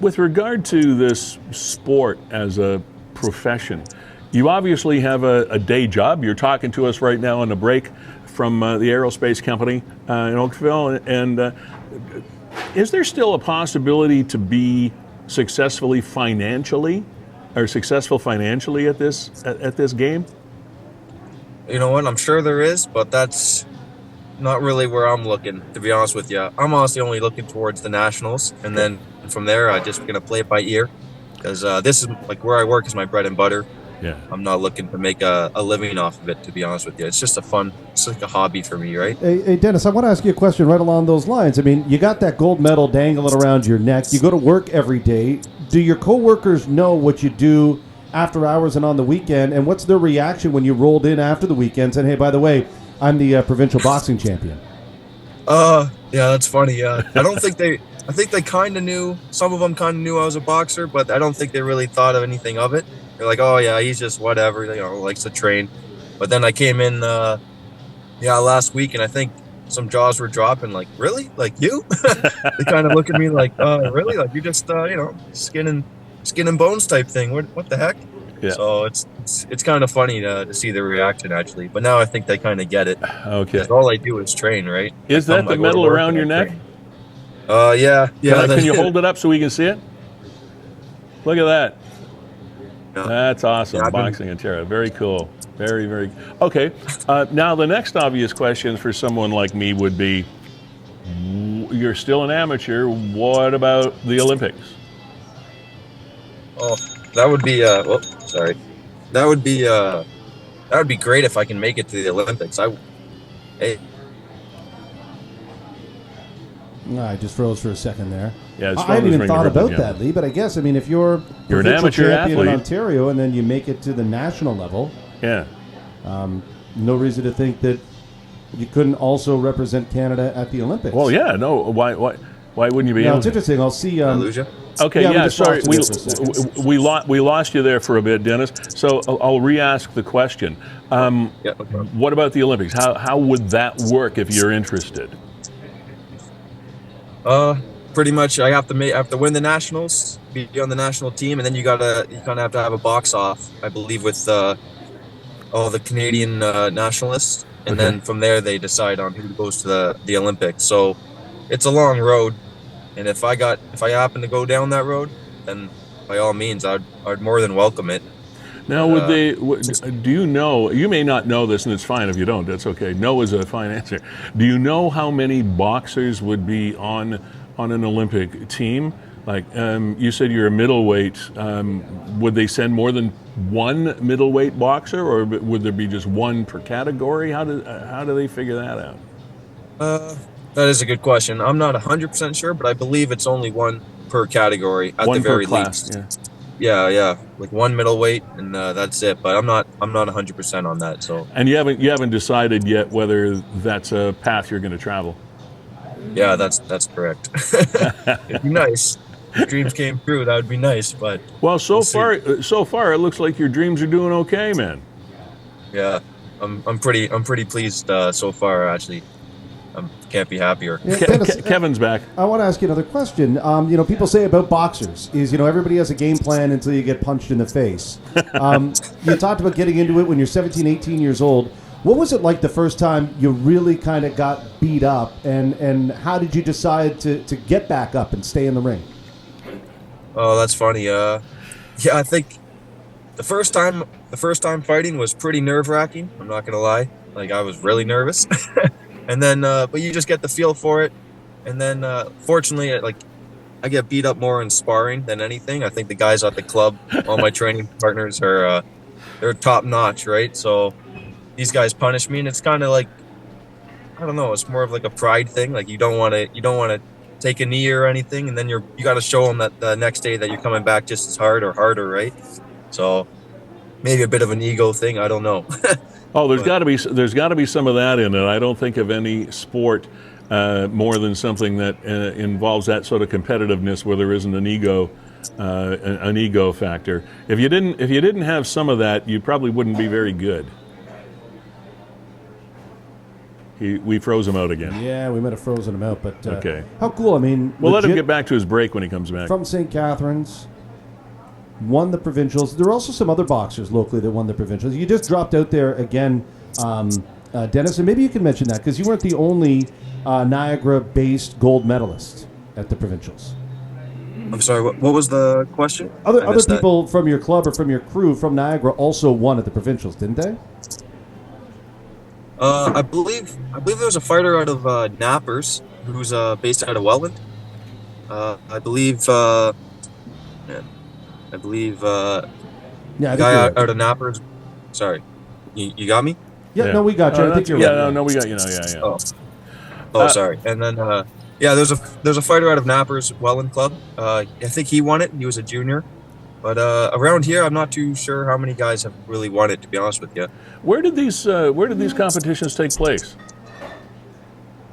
with regard to this sport as a profession, you obviously have a day job. You're talking to us right now on a break from the aerospace company in Oakville, and Is there still a possibility to be successful financially at this game? You know what? I'm sure there is, but that's not really where I'm looking, to be honest with you. I'm honestly only looking towards the nationals, and then from there, I just gonna play it by ear, because this is like where I work is my bread and butter. Yeah. I'm not looking to make a living off of it, to be honest with you. It's just it's like a hobby for me, right? Hey, Dennis, I want to ask you a question right along those lines. I mean, you got that gold medal dangling around your neck. You go to work every day. Do your coworkers know what you do after hours and on the weekend? And what's their reaction when you rolled in after the weekend saying, hey, by the way, I'm the provincial boxing champion? Yeah, that's funny. I think they kind of knew, some of them kind of knew I was a boxer, but I don't think they really thought of anything of it. They're like, oh yeah, he's just whatever, likes to train. But then I came in, last week, and I think some jaws were dropping. Like, really? Like you? They kind of look at me like, really? Like you just, skin and bones type thing. What the heck? Yeah. So it's kind of funny to see their reaction actually. But now I think they kind of get it. Okay. All I do is train, right? Is that the medal around your neck? Yeah. Can you hold it up so we can see it? Look at that. Yeah. That's awesome. Yeah, Boxing and tarot. Very cool. Very, very. Okay. Now, the next obvious question for someone like me would be, you're still an amateur. What about the Olympics? Oh, that would be, sorry. That would be great if I can make it to the Olympics. I just froze for a second there. Yeah, I hadn't even thought about that, Lee, but I guess, I mean, if you're an provincial amateur champion athlete in Ontario and then you make it to the national level, yeah, no reason to think that you couldn't also represent Canada at the Olympics. Well, yeah, no. Why wouldn't you be Now, able it's to? interesting. I'll see. Did I lose you? Okay, Yeah, yeah, we just sorry. lost you there for a second. We lost you there for a bit, Dennis. So I'll re-ask the question. Yeah, no problem. What about the Olympics? How would that work if you're interested? Pretty much, I have to win the nationals, be on the national team, and then you kind of have to have a box off, I believe, with all the Canadian nationalists, and Okay. then from there they decide on who goes to the Olympics. So it's a long road, and if I happen to go down that road, then by all means, I'd more than welcome it. Now, do you know, you may not know this, and it's fine if you don't, that's okay. No is a fine answer. Do you know how many boxers would be on an Olympic team? Like, you said you're a middleweight. Would they send more than one middleweight boxer, or would there be just one per category? How do they figure that out? That is a good question. I'm not 100% sure, but I believe it's only one per category at One the very per class, least. Yeah, like one middleweight, and that's it. But I'm not 100% on that. So And you haven't decided yet whether that's a path you're going to travel. yeah, that's correct. It'd be nice. If dreams came true, that would be nice. But Well, so we'll see. far, it looks like your dreams are doing okay, man. Yeah, I'm pretty pleased so far. Actually, can't be happier. Yeah, Dennis, Kevin's back. I want to ask you another question. People say about boxers is, everybody has a game plan until you get punched in the face. You talked about getting into it when you're 17, 18 years old. What was it like the first time you really kind of got beat up, and how did you decide to get back up and stay in the ring? Oh, that's funny. Yeah, I think the first time fighting was pretty nerve-wracking. I'm not gonna lie. Like, I was really nervous. And then, but you just get the feel for it. And then, fortunately, I get beat up more in sparring than anything. I think the guys at the club, all my training partners they're top notch, right? So these guys punish me, and it's kind of like, I don't know, it's more of like a pride thing. Like, you don't want to take a knee or anything, and then you got to show them that the next day that you're coming back just as hard or harder, right? So maybe a bit of an ego thing. I don't know. Oh, there's got to be some of that in it. I don't think of any sport more than something that involves that sort of competitiveness where there isn't an ego factor. If you didn't have some of that, you probably wouldn't be very good. We froze him out again. Yeah, we might have frozen him out, but Okay. How cool! I mean, We'll let him legit- get back to his break when he comes back. from St. Catharines, won the provincials. There are also some other boxers locally that won the provincials. You just dropped out there again, Dennis, and maybe you can mention that because you weren't the only Niagara-based gold medalist. at the Provincials? I'm sorry. What was the question? I Other missed that. people from your club or from your crew from Niagara also won at the Provincials, didn't they? I believe there was a fighter out of Nappers who's based out of Welland. I believe. Man, I believe Yeah, I think guy you're out, right. out of Nappers. Sorry, you got me. Yeah, no, we got you. I think you're right. No, we got you now. Yeah, yeah. Oh, sorry. And then yeah, there's a fighter out of Nappers Welland Club. I think he won it. He was a junior. But around here, I'm not too sure how many guys have really won it. To be honest with you. Where did these competitions take place?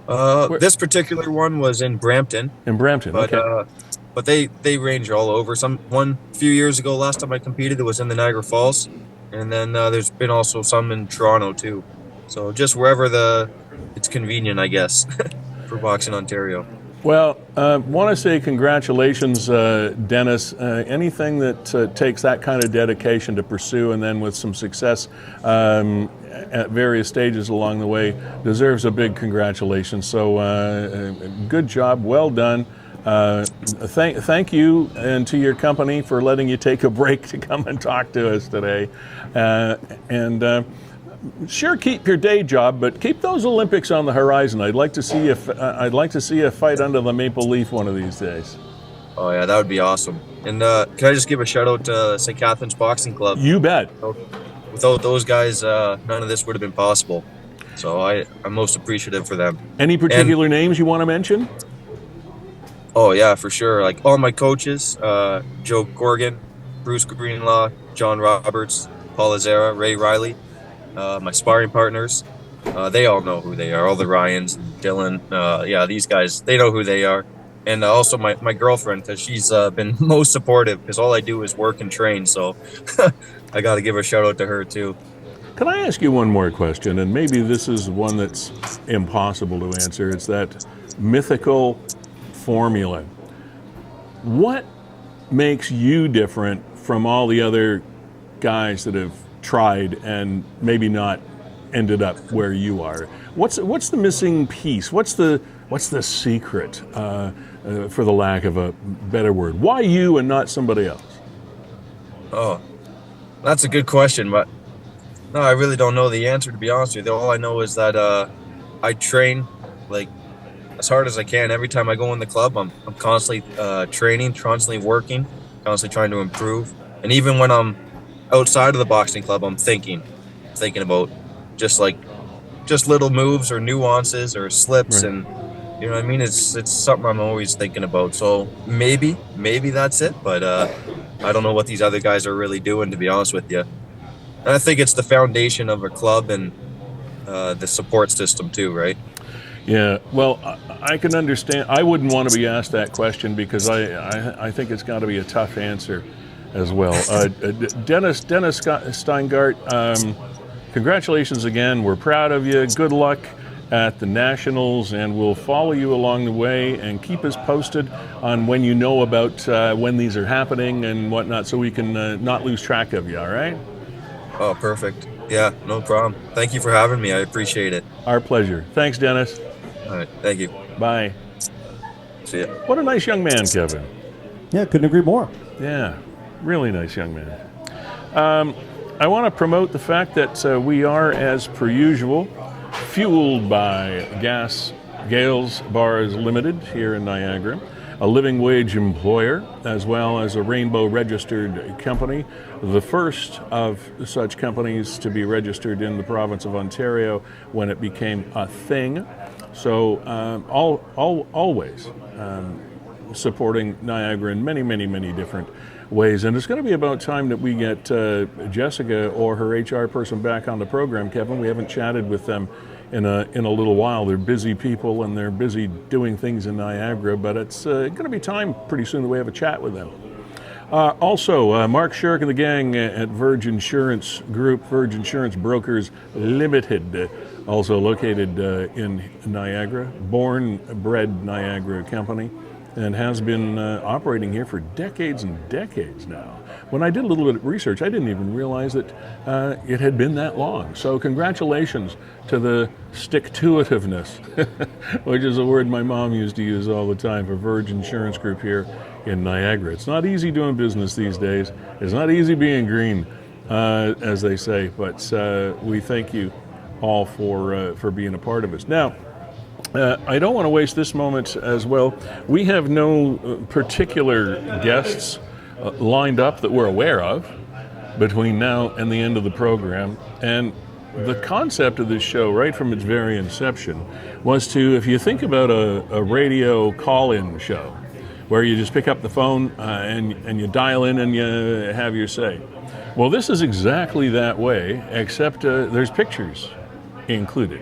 This particular one was in Brampton. In Brampton. But Okay. but they range all over. One few years ago, last time I competed, it was in the Niagara Falls, and then there's been also some in Toronto too. So just wherever it's convenient, I guess, for Boxing Ontario. Well, want to say congratulations, Dennis. Anything that takes that kind of dedication to pursue, and then with some success at various stages along the way, deserves a big congratulations. So, good job, well done. Thank you and to your company for letting you take a break to come and talk to us today. Sure, keep your day job, but keep those Olympics on the horizon. I'd like to see you fight under the maple leaf one of these days. Oh yeah, that would be awesome. And can I just give a shout out to St. Catharines Boxing Club? You bet. Without those guys, none of this would have been possible. So I'm most appreciative for them. Any particular names you want to mention? Oh yeah, for sure. Like all my coaches, Joe Corrigan, Bruce Greenlaw, John Roberts, Paul Azera, Ray Riley. My sparring partners, they all know who they are. All the Ryans, Dylan, yeah, these guys, they know who they are. And also my girlfriend, because she's been most supportive, because all I do is work and train. So I got to give a shout out to her too. Can I ask you one more question? And maybe this is one that's impossible to answer. It's that mythical formula. What makes you different from all the other guys that have tried and maybe not ended up where you are? What's the missing piece? What's the secret, for the lack of a better word? Why you and not somebody else? Oh, that's a good question, but no, I really don't know the answer, to be honest with you. All I know is that I train like as hard as I can. Every time I go in the club, I'm constantly training, constantly working, constantly trying to improve. And even when I'm outside of the boxing club, I'm thinking about just little moves or nuances or slips, Right. and you know what I mean. It's something I'm always thinking about. So maybe that's it, but I don't know what these other guys are really doing, to be honest with you. And I think it's the foundation of a club and the support system too, right? Yeah, well, I can understand. I wouldn't want to be asked that question because I think it's got to be a tough answer as well. Dennis Steingart, congratulations again. We're proud of you. Good luck at the Nationals, and we'll follow you along the way and keep us posted on when you know about when these are happening and whatnot, so we can not lose track of you, all right? Oh, perfect. Yeah, no problem. Thank you for having me. I appreciate it. Our pleasure. Thanks, Dennis. All right, thank you. Bye. See ya. What a nice young man, Kevin. Yeah, couldn't agree more. Yeah, really nice young man. I want to promote the fact that we are, as per usual, fueled by Gales Bars Limited here in Niagara, a living wage employer, as well as a Rainbow registered company, the first of such companies to be registered in the province of Ontario when it became a thing. So always supporting Niagara in many, many, many different ways. And it's going to be about time that we get Jessica or her HR person back on the program, Kevin. We haven't chatted with them in a little while. They're busy people and they're busy doing things in Niagara, but it's going to be time pretty soon that we have a chat with them. Also, Mark Shirk and the gang at Verge Insurance Group, Verge Insurance Brokers Limited, also located in Niagara, born, bred Niagara company, and has been operating here for decades and decades now. when I did a little bit of research, I didn't even realize that it had been that long. So congratulations to the stick-to-itiveness, which is a word my mom used to use all the time for Verge Insurance Group here in Niagara. It's not easy doing business these days. It's not easy being green, as they say, but we thank you all for being a part of us. Now, I don't want to waste this moment as well. We have no particular guests lined up that we're aware of between now and the end of the program. And the concept of this show, right from its very inception, was to, if you think about a radio call-in show, where you just pick up the phone and you dial in and you have your say. Well, this is exactly that way, except there's pictures included.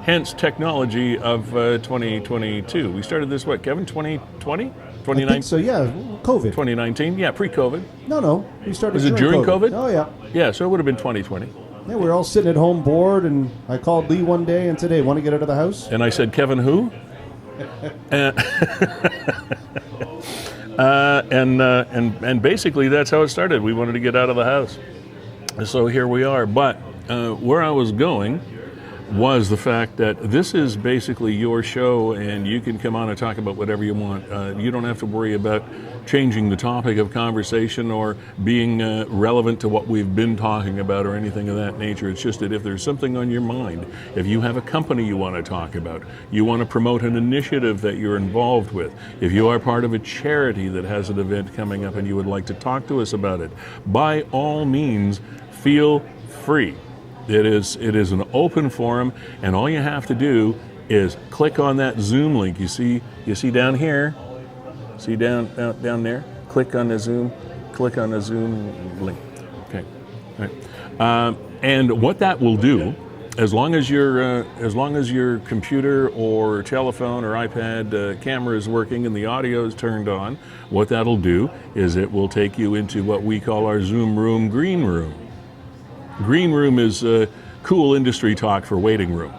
Hence, technology of 2022. We started this, what, Kevin, 2020? 2019? So, yeah, COVID. 2019, yeah, pre-COVID. No, we started Was it during COVID? Oh, yeah. Yeah, so it would have been 2020. Yeah, we were all sitting at home bored, and I called Lee one day and said, hey, want to get out of the house? And I said, Kevin who? And basically that's how it started. We wanted to get out of the house. So here we are. But where I was going was the fact that this is basically your show, and you can come on and talk about whatever you want. You don't have to worry about changing the topic of conversation or being relevant to what we've been talking about or anything of that nature. It's just that if there's something on your mind, if you have a company you want to talk about, you want to promote an initiative that you're involved with, if you are part of a charity that has an event coming up and you would like to talk to us about it, by all means, feel free. It is an open forum, and all you have to do is click on that Zoom link. You see down here. See down there. Click on the Zoom link. Okay. All right. And what that will do, as long as your computer or telephone or iPad camera is working and the audio is turned on, what that'll do is it will take you into what we call our Zoom room, green room. Green room is cool industry talk for waiting room.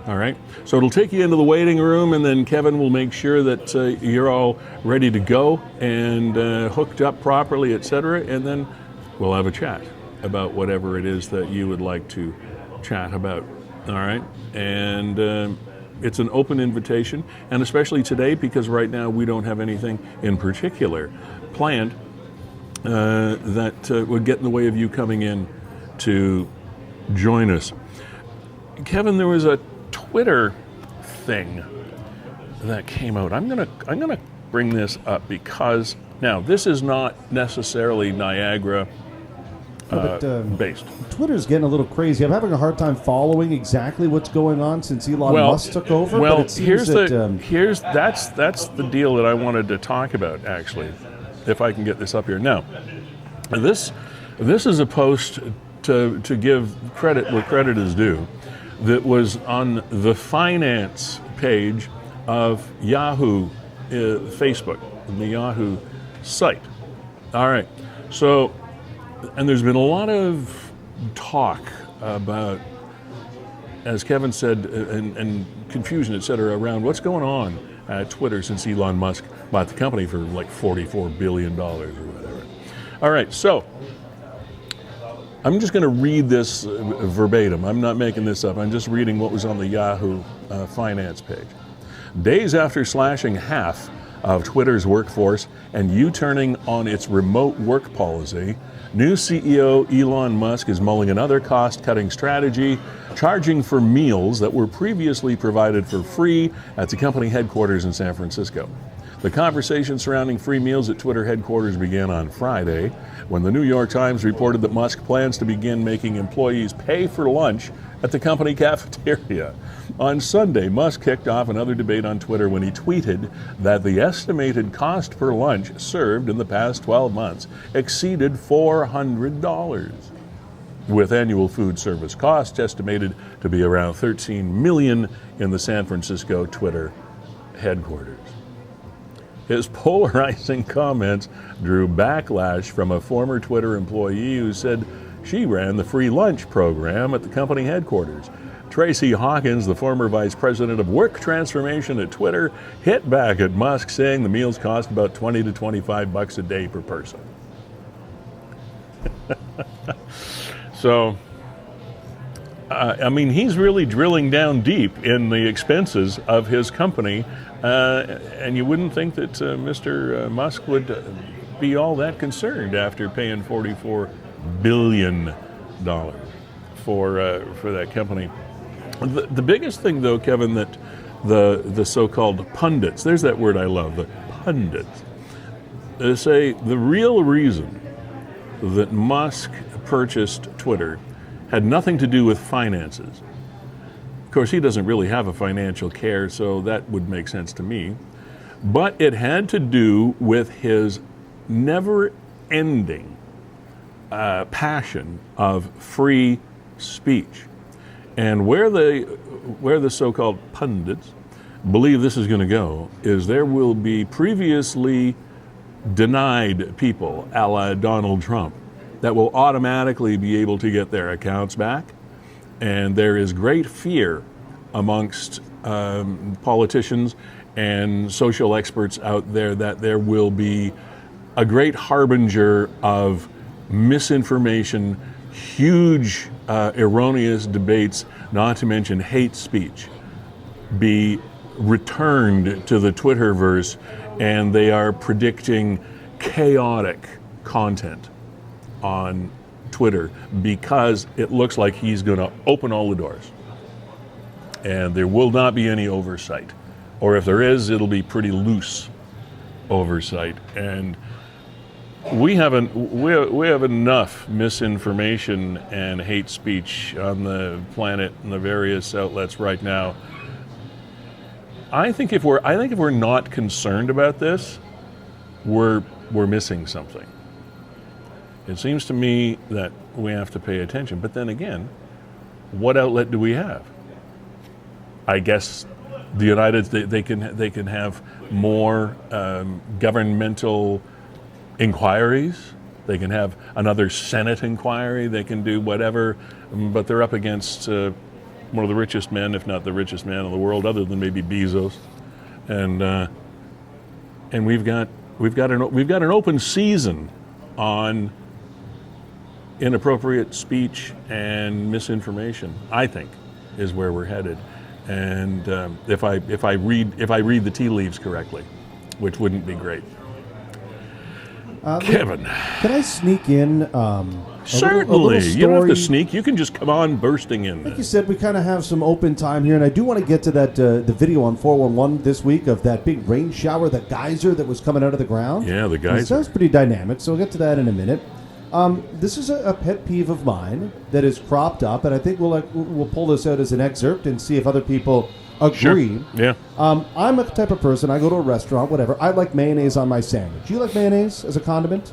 All right? So it'll take you into the waiting room, and then Kevin will make sure that you're all ready to go and hooked up properly, etc. And then we'll have a chat about whatever it is that you would like to chat about. All right? And it's an open invitation, and especially today, because right now we don't have anything in particular planned that would get in the way of you coming in to join us. Kevin, there was a Twitter thing that came out. I'm gonna bring this up because now this is not necessarily Niagara based. Twitter's getting a little crazy. I'm having a hard time following exactly what's going on since Elon Musk took over. Well, but it seems that's the deal that I wanted to talk about, actually, if I can get this up here. Now, this is a post to give credit where credit is due, that was on the finance page of Yahoo Facebook, the Yahoo site. All right. So, and there's been a lot of talk about, as Kevin said, and confusion, et cetera, around what's going on at Twitter since Elon Musk bought the company for like $44 billion or whatever. All right. So, I'm just going to read this verbatim. I'm not making this up. I'm just reading what was on the Yahoo finance page. Days after slashing half of Twitter's workforce and U-turning on its remote work policy, new CEO Elon Musk is mulling another cost-cutting strategy, charging for meals that were previously provided for free at the company headquarters in San Francisco. The conversation surrounding free meals at Twitter headquarters began on Friday, when the New York Times reported that Musk plans to begin making employees pay for lunch at the company cafeteria. On Sunday, Musk kicked off another debate on Twitter when he tweeted that the estimated cost per lunch served in the past 12 months exceeded $400, with annual food service costs estimated to be around $13 million in the San Francisco Twitter headquarters. His polarizing comments drew backlash from a former Twitter employee who said she ran the free lunch program at the company headquarters. Tracy Hawkins, the former vice president of work transformation at Twitter, hit back at Musk, saying the meals cost about $20 to $25 a day per person. So, I mean, he's really drilling down deep in the expenses of his company, and you wouldn't think that Mr. Musk would be all that concerned after paying $44 billion for that company. The biggest thing, though, Kevin, that the so-called pundits, there's that word I love, the pundits, they say the real reason that Musk purchased Twitter had nothing to do with finances. Of course, he doesn't really have a financial care, so that would make sense to me. But it had to do with his never-ending passion of free speech. And where the so-called pundits believe this is going to go is there will be previously denied people, a la Donald Trump, that will automatically be able to get their accounts back. And there is great fear amongst politicians and social experts out there that there will be a great harbinger of misinformation, huge erroneous debates, not to mention hate speech, be returned to the Twitterverse, and they are predicting chaotic content on Twitter because it looks like he's going to open all the doors. And there will not be any oversight. Or if there is, it'll be pretty loose oversight. And we have enough misinformation and hate speech on the planet and the various outlets right now. I think if we're not concerned about this, we're missing something. It seems to me that we have to pay attention. But then again, what outlet do we have? I guess the United States, they can have more governmental inquiries. They can have another Senate inquiry. They can do whatever, but they're up against one of the richest men, if not the richest man in the world, other than maybe Bezos, and we've got an open season on inappropriate speech and misinformation. I think is where we're headed, and if I read the tea leaves correctly, which wouldn't be great. Kevin, can I sneak in? Certainly. You don't have to sneak. You can just come on bursting in. Like you said, we kind of have some open time here, and I do want to get to that the video on 411 this week of that big rain shower, that geyser that was coming out of the ground. Yeah, the geyser. It sounds pretty dynamic, so we'll get to that in a minute. This is a pet peeve of mine that is cropped up, and I think we'll pull this out as an excerpt and see if other people agree. Sure. Yeah. I'm a type of person, I go to a restaurant, whatever, I like mayonnaise on my sandwich. Do you like mayonnaise as a condiment?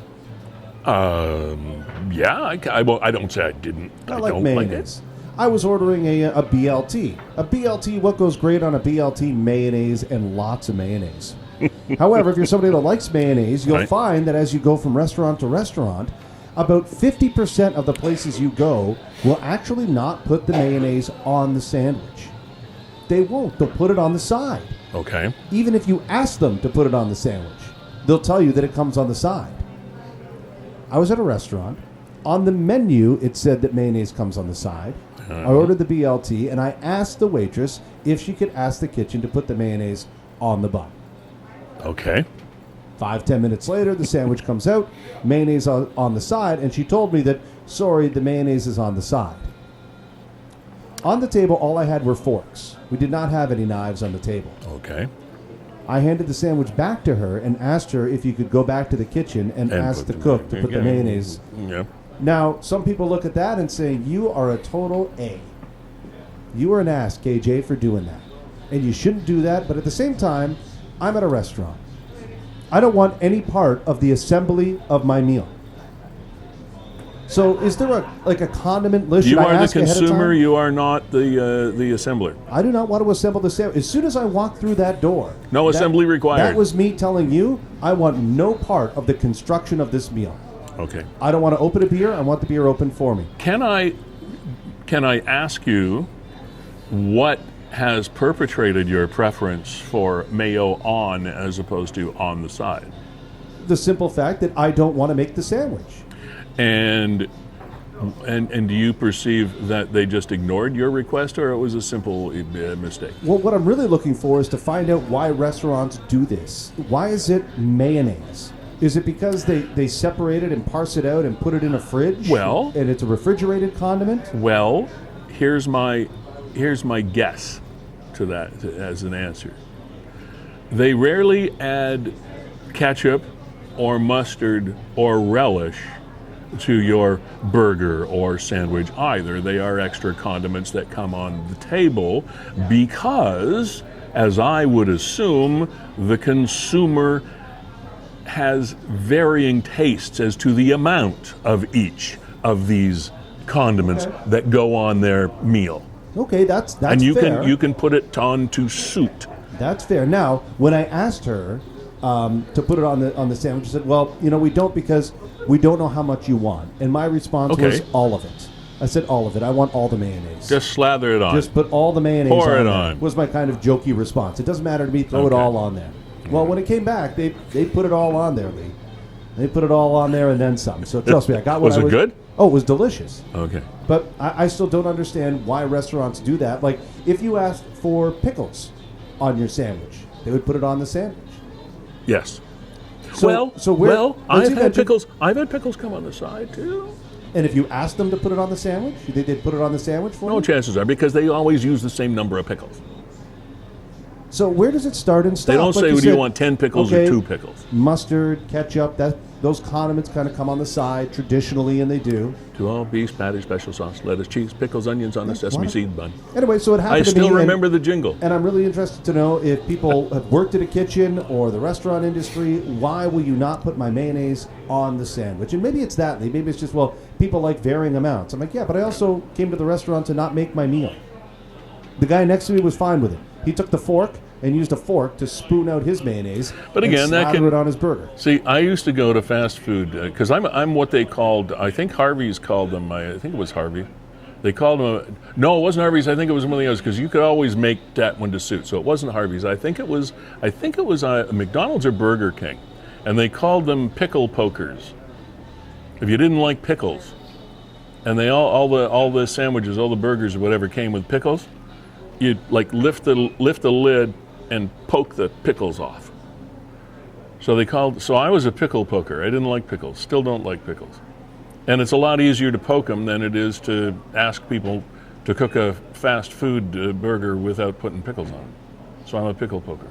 Yeah, I don't say I didn't. I like don't mayonnaise. I was ordering a BLT. A BLT, what goes great on a BLT? Mayonnaise and lots of mayonnaise. However, if you're somebody that likes mayonnaise, you'll find that as you go from restaurant to restaurant, about 50% of the places you go will actually not put the mayonnaise on the sandwich. They won't. They'll put it on the side. Okay. Even if you ask them to put it on the sandwich, they'll tell you that it comes on the side. I was at a restaurant. On the menu, it said that mayonnaise comes on the side. I ordered the BLT, and I asked the waitress if she could ask the kitchen to put the mayonnaise on the bun. Okay. 5-10 minutes later, the sandwich comes out, mayonnaise on the side, and she told me that, sorry, the mayonnaise is on the side. On the table, all I had were forks. We did not have any knives on the table. Okay. I handed the sandwich back to her and asked her if you could go back to the kitchen and ask the cook to put the mayonnaise. Yeah. Now, some people look at that and say, you are a total A. You are an ass, KJ, for doing that. And you shouldn't do that, but at the same time, I'm at a restaurant. I don't want any part of the assembly of my meal. So is there a condiment list? You are the consumer, you are not the assembler. I do not want to assemble the sandwich. As soon as I walk through that door... No assembly required. That was me telling you, I want no part of the construction of this meal. Okay. I don't want to open a beer, I want the beer open for me. Can I ask you what has perpetrated your preference for mayo on as opposed to on the side? The simple fact that I don't want to make the sandwich. And do you perceive that they just ignored your request, or it was a simple mistake? Well, what I'm really looking for is to find out why restaurants do this. Why is it mayonnaise? Is it because they separate it and parse it out and put it in a fridge? Well, and it's a refrigerated condiment? Well, here's my guess to that as an answer. They rarely add ketchup or mustard or relish to your burger or sandwich either. They are extra condiments that come on the table because, as I would assume, the consumer has varying tastes as to the amount of each of these condiments that go on their meal. Okay, that's and you fair. you can put it on to suit. That's fair. Now, when I asked her to put it on the sandwich, she said, "Well, we don't because we don't know how much you want." And my response was all of it. I said all of it. I want all the mayonnaise. Just slather it on. Just put all the mayonnaise Pour on it there. on. Was my kind of jokey response. It doesn't matter to me. Throw it all on there. Well, when it came back, they put it all on there, Lee. They put it all on there and then some. So trust me, I got what Was it good? Oh, it was delicious. Okay. But I still don't understand why restaurants do that. Like, if you asked for pickles on your sandwich, they would put it on the sandwich. Yes. So I've had pickles. I've had pickles come on the side too. And if you asked them to put it on the sandwich, they did put it on the sandwich for No, you? chances are because they always use the same number of pickles. So where does it start and stop? They don't Like say, you do you said, want 10 pickles or 2 pickles? Mustard, ketchup, those condiments kind of come on the side traditionally, and they do. 2 all beef patty, special sauce, lettuce, cheese, pickles, onions on a sesame seed bun. Anyway, so it happened I to me. still remember the jingle. And I'm really interested to know if people have worked at a kitchen or the restaurant industry, why will you not put my mayonnaise on the sandwich? And maybe it's that, Lee. Maybe it's just, well, people like varying amounts. I'm like, yeah, but I also came to the restaurant to not make my meal. The guy next to me was fine with it. He took the fork and used a fork to spoon out his mayonnaise But again, and that slather can it on his burger. See, I used to go to fast food because I'm what they called. I think Harvey's called them. I think it was Harvey. They called them. No, it wasn't Harvey's. I think it was something else because you could always make that one to suit. So it wasn't Harvey's. I think it was McDonald's or Burger King, and they called them pickle pokers. If you didn't like pickles, and they all the sandwiches, all the burgers or whatever came with pickles, you'd like lift the lid and poke the pickles off. So I was a pickle poker. I didn't like pickles, still don't like pickles. And it's a lot easier to poke them than it is to ask people to cook a fast food burger without putting pickles on it. So I'm a pickle poker.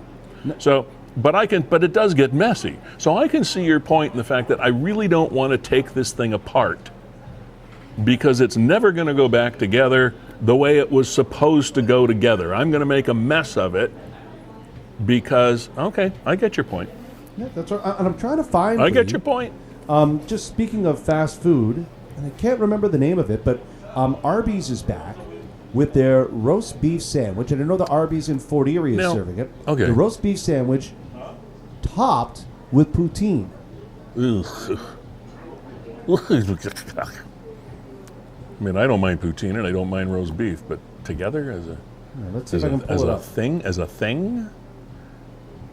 So, but it does get messy. So I can see your point in the fact that I really don't want to take this thing apart because it's never going to go back together the way it was supposed to go together. I'm going to make a mess of it because, okay, I get your point. Yeah, that's right. And I'm trying to find. I get your point. Just speaking of fast food, and I can't remember the name of it, but Arby's is back with their roast beef sandwich, and I know the Arby's in Fort Erie is serving it. Okay. The roast beef sandwich topped with poutine. I mean, I don't mind poutine and I don't mind roast beef, but together Let's see if I can pull it up. as a thing,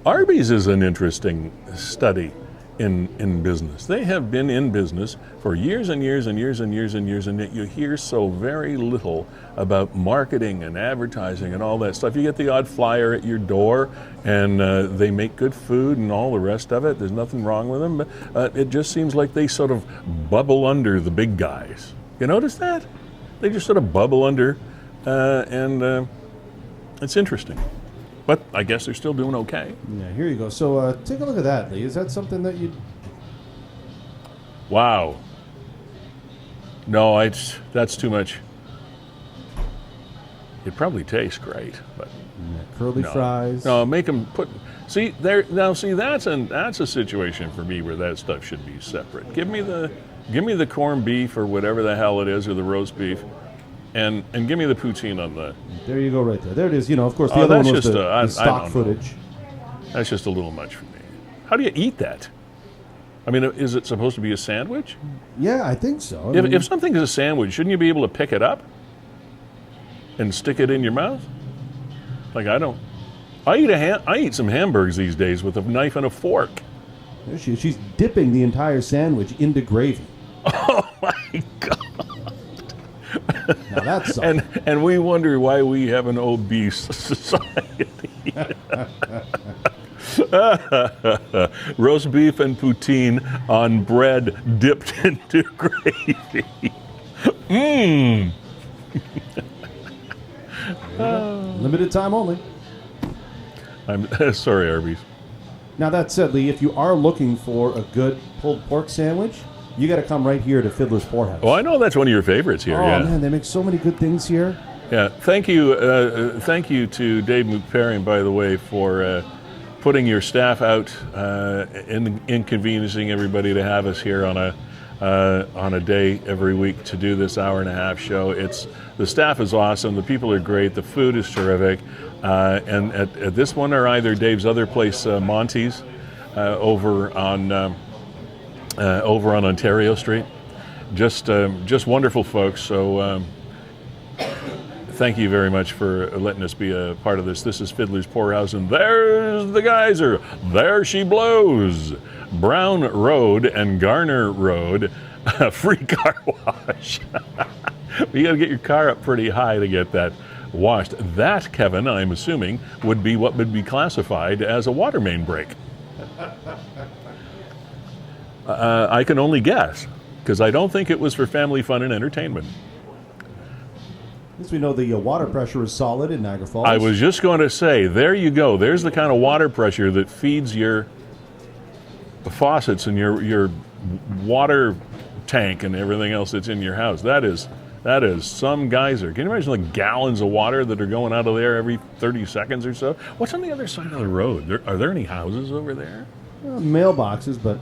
Arby's is an interesting study in business. They have been in business for years and years and years and years and years, and yet you hear so very little about marketing and advertising and all that stuff. You get the odd flyer at your door, and they make good food and all the rest of it. There's nothing wrong with them, but it just seems like they sort of bubble under the big guys. You notice that? They just sort of bubble under, and it's interesting. But I guess they're still doing okay. Yeah, here you go. So take a look at that, Lee. Is that something that you... Wow. No, that's too much. It probably tastes great, but curly fries. No, make them put. See there now. See that's a situation for me where that stuff should be separate. Give me the corned beef or whatever the hell it is, or the roast beef, and give me the poutine on the. There you go, right there. There it is. Of course, the other one was the stock footage. That's just a little much for me. How do you eat that? I mean, is it supposed to be a sandwich? Yeah, I think so. If something is a sandwich, shouldn't you be able to pick it up and stick it in your mouth? Like I don't. I eat some hamburgers these days with a knife and a fork. There she's dipping the entire sandwich into gravy. Oh my God. Now that's something. And we wonder why we have an obese society. Roast beef and poutine on bread dipped into gravy. Mmm. Limited time only. I'm sorry, Arby's. Now that said, Lee, if you are looking for a good pulled pork sandwich, you got to come right here to Fiddler's Poorhouse. Oh, I know that's one of your favorites here. Oh Yeah. man, they make so many good things here. Yeah. Thank you to Dave McParry, by the way, for putting your staff out, inconveniencing everybody to have us here on a day every week to do this hour-and-a-half show. The staff is awesome. The people are great. The food is terrific. And at this one or either Dave's other place, Monty's, over on Ontario Street. Just wonderful folks. So thank you very much for letting us be a part of this. This is Fiddler's Poorhouse, and there's the geyser. There she blows. Brown Road and Garner Road, free car wash. You got to get your car up pretty high to get that washed. That, Kevin, I'm assuming, would be what would be classified as a water main break. I can only guess, because I don't think it was for family fun and entertainment. At least we know the water pressure is solid in Niagara Falls. I was just going to say, there you go. There's the kind of water pressure that feeds your faucets and your water tank and everything else that's in your house. That is some geyser. Can you imagine the gallons of water that are going out of there every 30 seconds or so? What's on the other side of the road? Are there any houses over there? Mailboxes, but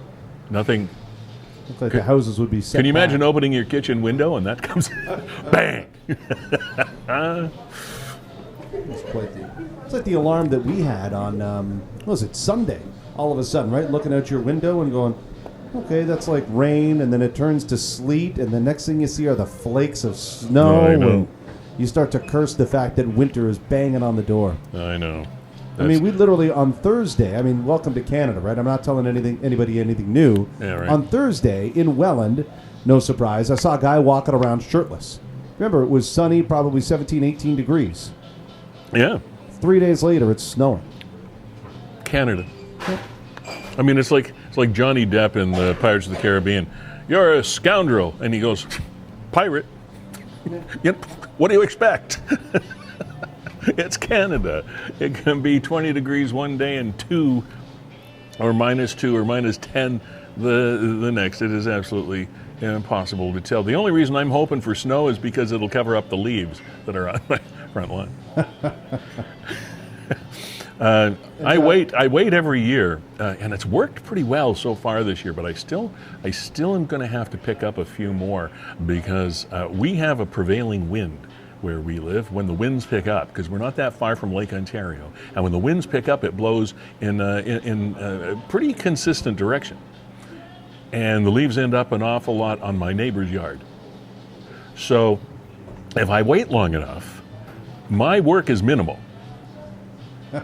Nothing. looks like the houses would be set Can you imagine back. opening your kitchen window and that comes, bang? It's like the alarm that we had on, what was it, Sunday? All of a sudden, right? Looking out your window and going, okay, that's like rain, and then it turns to sleet, and the next thing you see are the flakes of snow. I know. And you start to curse the fact that winter is banging on the door. I know. I mean, we literally on Thursday, welcome to Canada, right? I'm not telling anybody anything new. Yeah, right. On Thursday in Welland, no surprise, I saw a guy walking around shirtless. Remember, it was sunny, probably 17, 18 degrees. Yeah, 3 days later, it's snowing. Canada. I mean, it's like Johnny Depp in the Pirates of the Caribbean. You're a scoundrel, and he goes, pirate. You know, what do you expect? It's Canada. It can be 20 degrees one day and 2 or -2 or -10 the next. It is absolutely impossible to tell. The only reason I'm hoping for snow is because it'll cover up the leaves that are on my front lawn. I wait every year, and it's worked pretty well so far this year, but I still am going to have to pick up a few more because we have a prevailing wind where we live when the winds pick up, because we're not that far from Lake Ontario, and when the winds pick up, it blows in a pretty consistent direction, and the leaves end up an awful lot on my neighbor's yard. So if I wait long enough, my work is minimal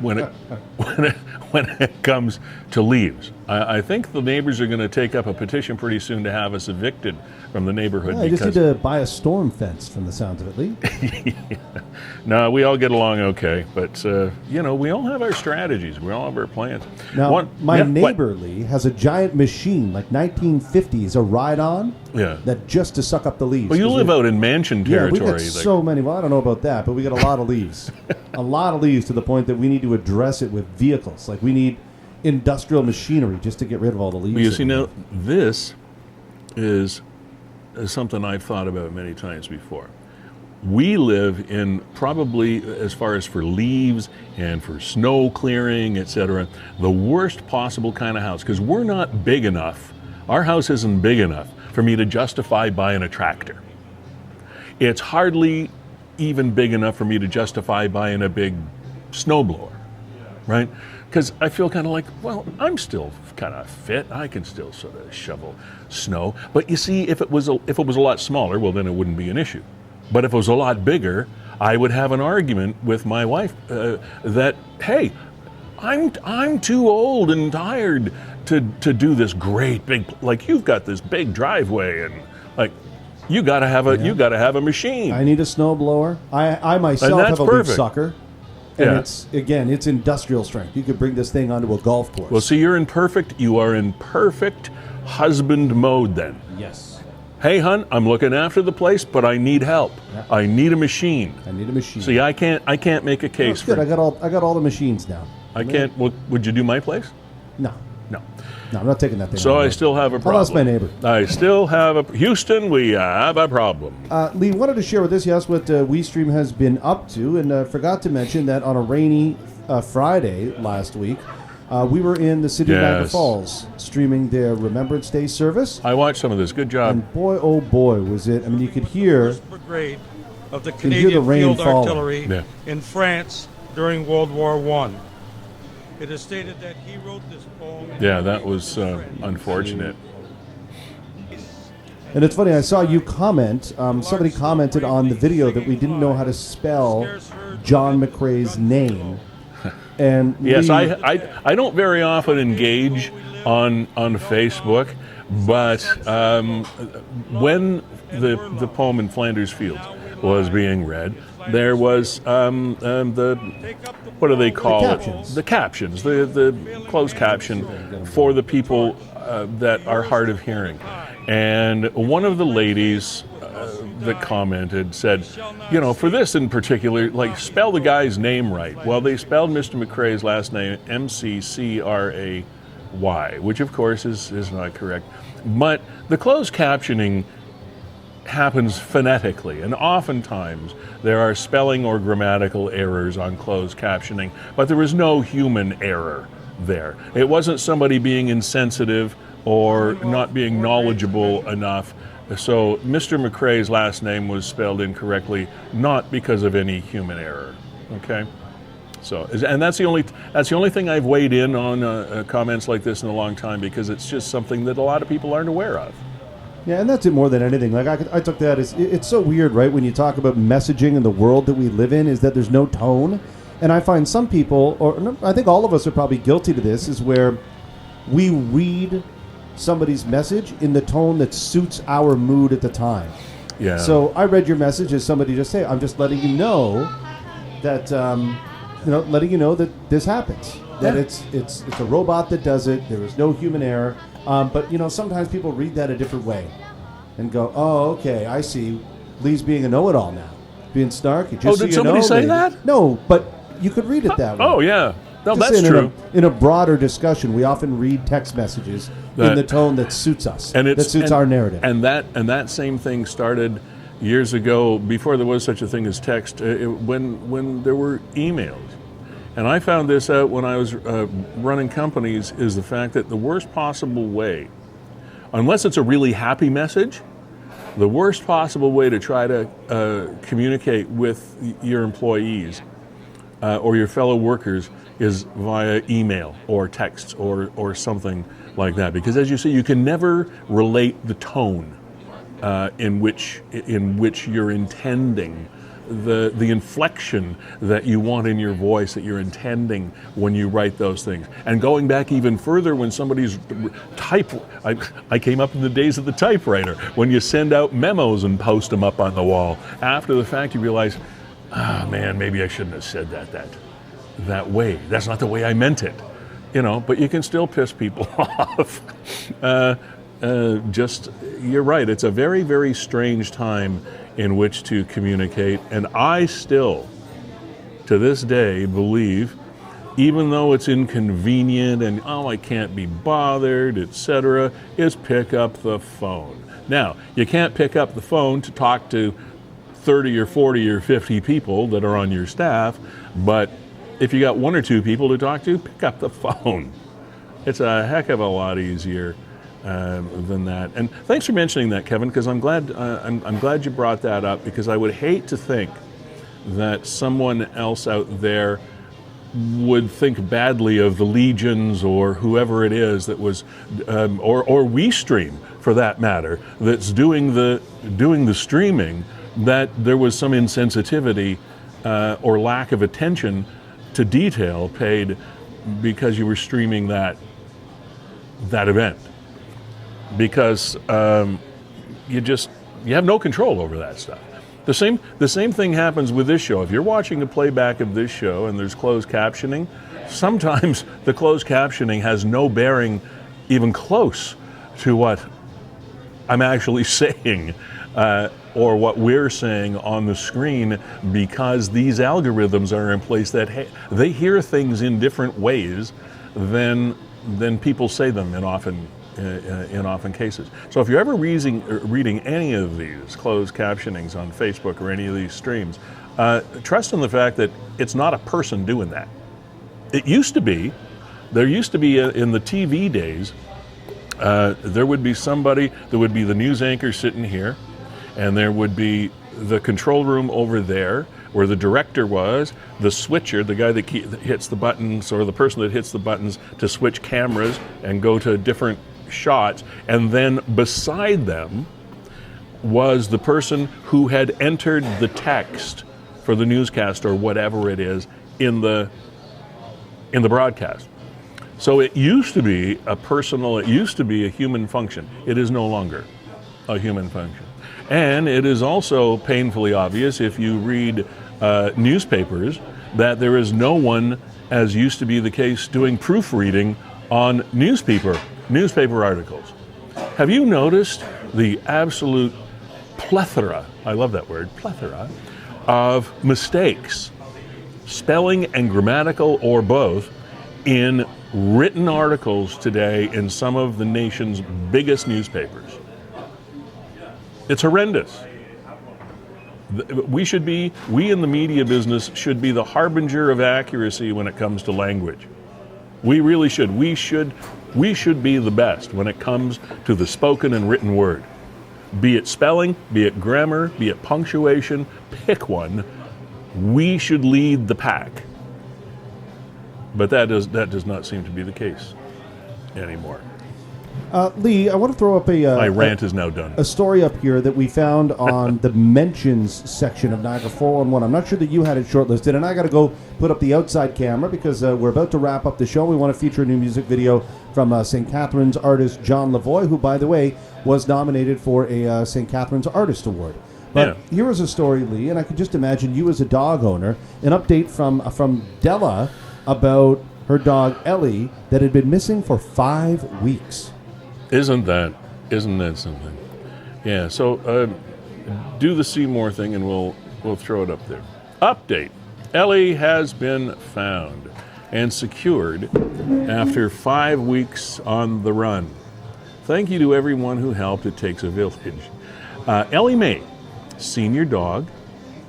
when it comes to leaves. I think the neighbors are going to take up a petition pretty soon to have us evicted from the neighborhood. I just need to buy a storm fence from the sounds of it, Lee. No, we all get along okay, but we all have our strategies. We all have our plans. Now, my neighbor, Lee, has a giant machine, like 1950s, a ride-on, that just to suck up the leaves. Well, you live out in mansion territory. Yeah, we got so many. Well, I don't know about that, but we got a lot of leaves. A lot of leaves to the point that we need to address it with vehicles. Like we need industrial machinery just to get rid of all the leaves. Well, you see, now, this is something I've thought about many times before. We live in probably, as far as for leaves and for snow clearing, etc., the worst possible kind of house, because we're not big enough. Our house isn't big enough for me to justify buying a tractor. It's hardly even big enough for me to justify buying a big snowblower, right? Because I feel kind of like, well, I'm still kind of fit. I can still sort of shovel snow. But you see, if it was a lot smaller, well, then it wouldn't be an issue. But if it was a lot bigger, I would have an argument with my wife that, hey, I'm too old and tired to do this great big, like you've got this big driveway and like, You got to have a machine. I need a snowblower. I myself And that's have a perfect. leaf sucker. And Yeah. it's industrial strength. You could bring this thing onto a golf course. Well, see, you are in perfect husband mode then. Yes. Hey, hun, I'm looking after the place, but I need help. Yeah. I need a machine. I need a machine. See, I can't make a case That's good. for. I got all the machines now. I can't. Would you do my place? No. No. No, I'm not taking that thing. So on I the road. still have a problem. I'll ask my neighbor. I still have a Houston. We have a problem. Lee, wanted to share with us, yes, what WeeStream has been up to, and forgot to mention that on a rainy Friday last week, we were in the city of Niagara Yes. Falls streaming their Remembrance Day service. I watched some of this. Good job. And boy, oh boy, was it. I mean, you could hear. Brigade of the hear the Canadian rain Field falling. Artillery Yeah. in France during World War I. It is stated that he wrote this poem. Yeah, that was unfortunate. And it's funny, I saw you comment, somebody commented on the video that we didn't know how to spell John McCrae's name. And Yes, Lee, I don't very often engage on Facebook, but when the poem in Flanders Fields was being read, there was the what do they call The it? captions. The captions, the closed caption for the people that are hard of hearing. And one of the ladies that commented said, you know, for this in particular, like, spell the guy's name right. Well, they spelled Mr. McCrae's last name McCray, which of course is not correct. But the closed captioning happens phonetically, and oftentimes there are spelling or grammatical errors on closed captioning, but there was no human error there. It wasn't somebody being insensitive or not being knowledgeable enough. So Mr. McCrae's last name was spelled incorrectly, not because of any human error. Okay, so and that's the only thing I've weighed in on comments like this in a long time, because it's just something that a lot of people aren't aware of. yeah, and that's it more than anything. Like, I took that as, it's so weird, right, when you talk about messaging in the world that we live in, is that there's no tone. And I find some people, or no, I think all of us are probably guilty to this, is where we read somebody's message in the tone that suits our mood at the time. Yeah. So I read your message as somebody just say, I'm just letting you know that, letting you know that this happens. That Yeah. it's a robot that does it. There is no human error. But, sometimes people read that a different way and go, oh, okay, I see. Lee's being a know-it-all now. Being snarky. Just Oh, so did you somebody know, say maybe. that? No, but you could read it that way. Oh yeah, no, Just that's saying, true. In a broader discussion, we often read text messages in the tone that suits us, that suits our narrative. And that same thing started years ago, before there was such a thing as text, when there were emails. And I found this out when I was running companies, is the fact that the worst possible way, unless it's a really happy message, the worst possible way to try to communicate with your employees or your fellow workers is via email or texts or something like that. Because as you say, you can never relate the tone in which you're intending, the inflection that you want in your voice, that you're intending when you write those things. And going back even further, when somebody's I came up in the days of the typewriter, when you send out memos and post them up on the wall. After the fact, you realize, man, maybe I shouldn't have said that way. That's not the way I meant it. But you can still piss people off. You're right, it's a very, very strange time in which to communicate, and I still, to this day, believe, even though it's inconvenient and, I can't be bothered, etc., is pick up the phone. Now, you can't pick up the phone to talk to 30 or 40 or 50 people that are on your staff, but if you got one or two people to talk to, pick up the phone. It's a heck of a lot easier than that. And thanks for mentioning that, Kevin, because I'm glad you brought that up, because I would hate to think that someone else out there would think badly of the Legions or whoever it is that was, or WeeStream for that matter, that's doing the streaming, that there was some insensitivity or lack of attention to detail paid because you were streaming that event. Because You have no control over that stuff. The same thing happens with this show. If you're watching a playback of this show and there's closed captioning, sometimes the closed captioning has no bearing even close to what I'm actually saying or what we're saying on the screen, because these algorithms are in place that they hear things in different ways than people say them in often cases. So if you're ever reading any of these closed captionings on Facebook or any of these streams, trust in the fact that it's not a person doing that. There used to be in the TV days, there would be somebody, there would be the news anchor sitting here, and there would be the control room over there where the director was, the switcher, the guy that hits the buttons, or the person that hits the buttons to switch cameras and go to different shots, and then beside them was the person who had entered the text for the newscast or whatever it is in the broadcast. So it used to be a human function. It is no longer a human function. And it is also painfully obvious if you read newspapers that there is no one, as used to be the case, doing proofreading on newspaper articles. Have you noticed the absolute plethora, I love that word, plethora, of mistakes, spelling and grammatical or both, in written articles today in some of the nation's biggest newspapers? It's horrendous. We in the media business should be the harbinger of accuracy when it comes to language. We really should. We should be the best when it comes to the spoken and written word. Be it spelling, be it grammar, be it punctuation, pick one. We should lead the pack. But that does not seem to be the case anymore. Lee, I want to throw up My rant is now done. A story up here that we found on the mentions section of Niagara 411. I'm not sure that you had it shortlisted, and I got to go put up the outside camera because we're about to wrap up the show. We want to feature a new music video from St. Catharines artist John Lavoie, who, by the way, was nominated for a St. Catharines Artist Award. But here was a story, Lee, and I could just imagine you as a dog owner, an update from Della about her dog Ellie that had been missing for 5 weeks. Isn't that something? Yeah, so do the Seymour thing and we'll throw it up there. Update. Ellie has been found and secured after 5 weeks on the run. Thank you to everyone who helped. It takes a village. Ellie Mae, senior dog,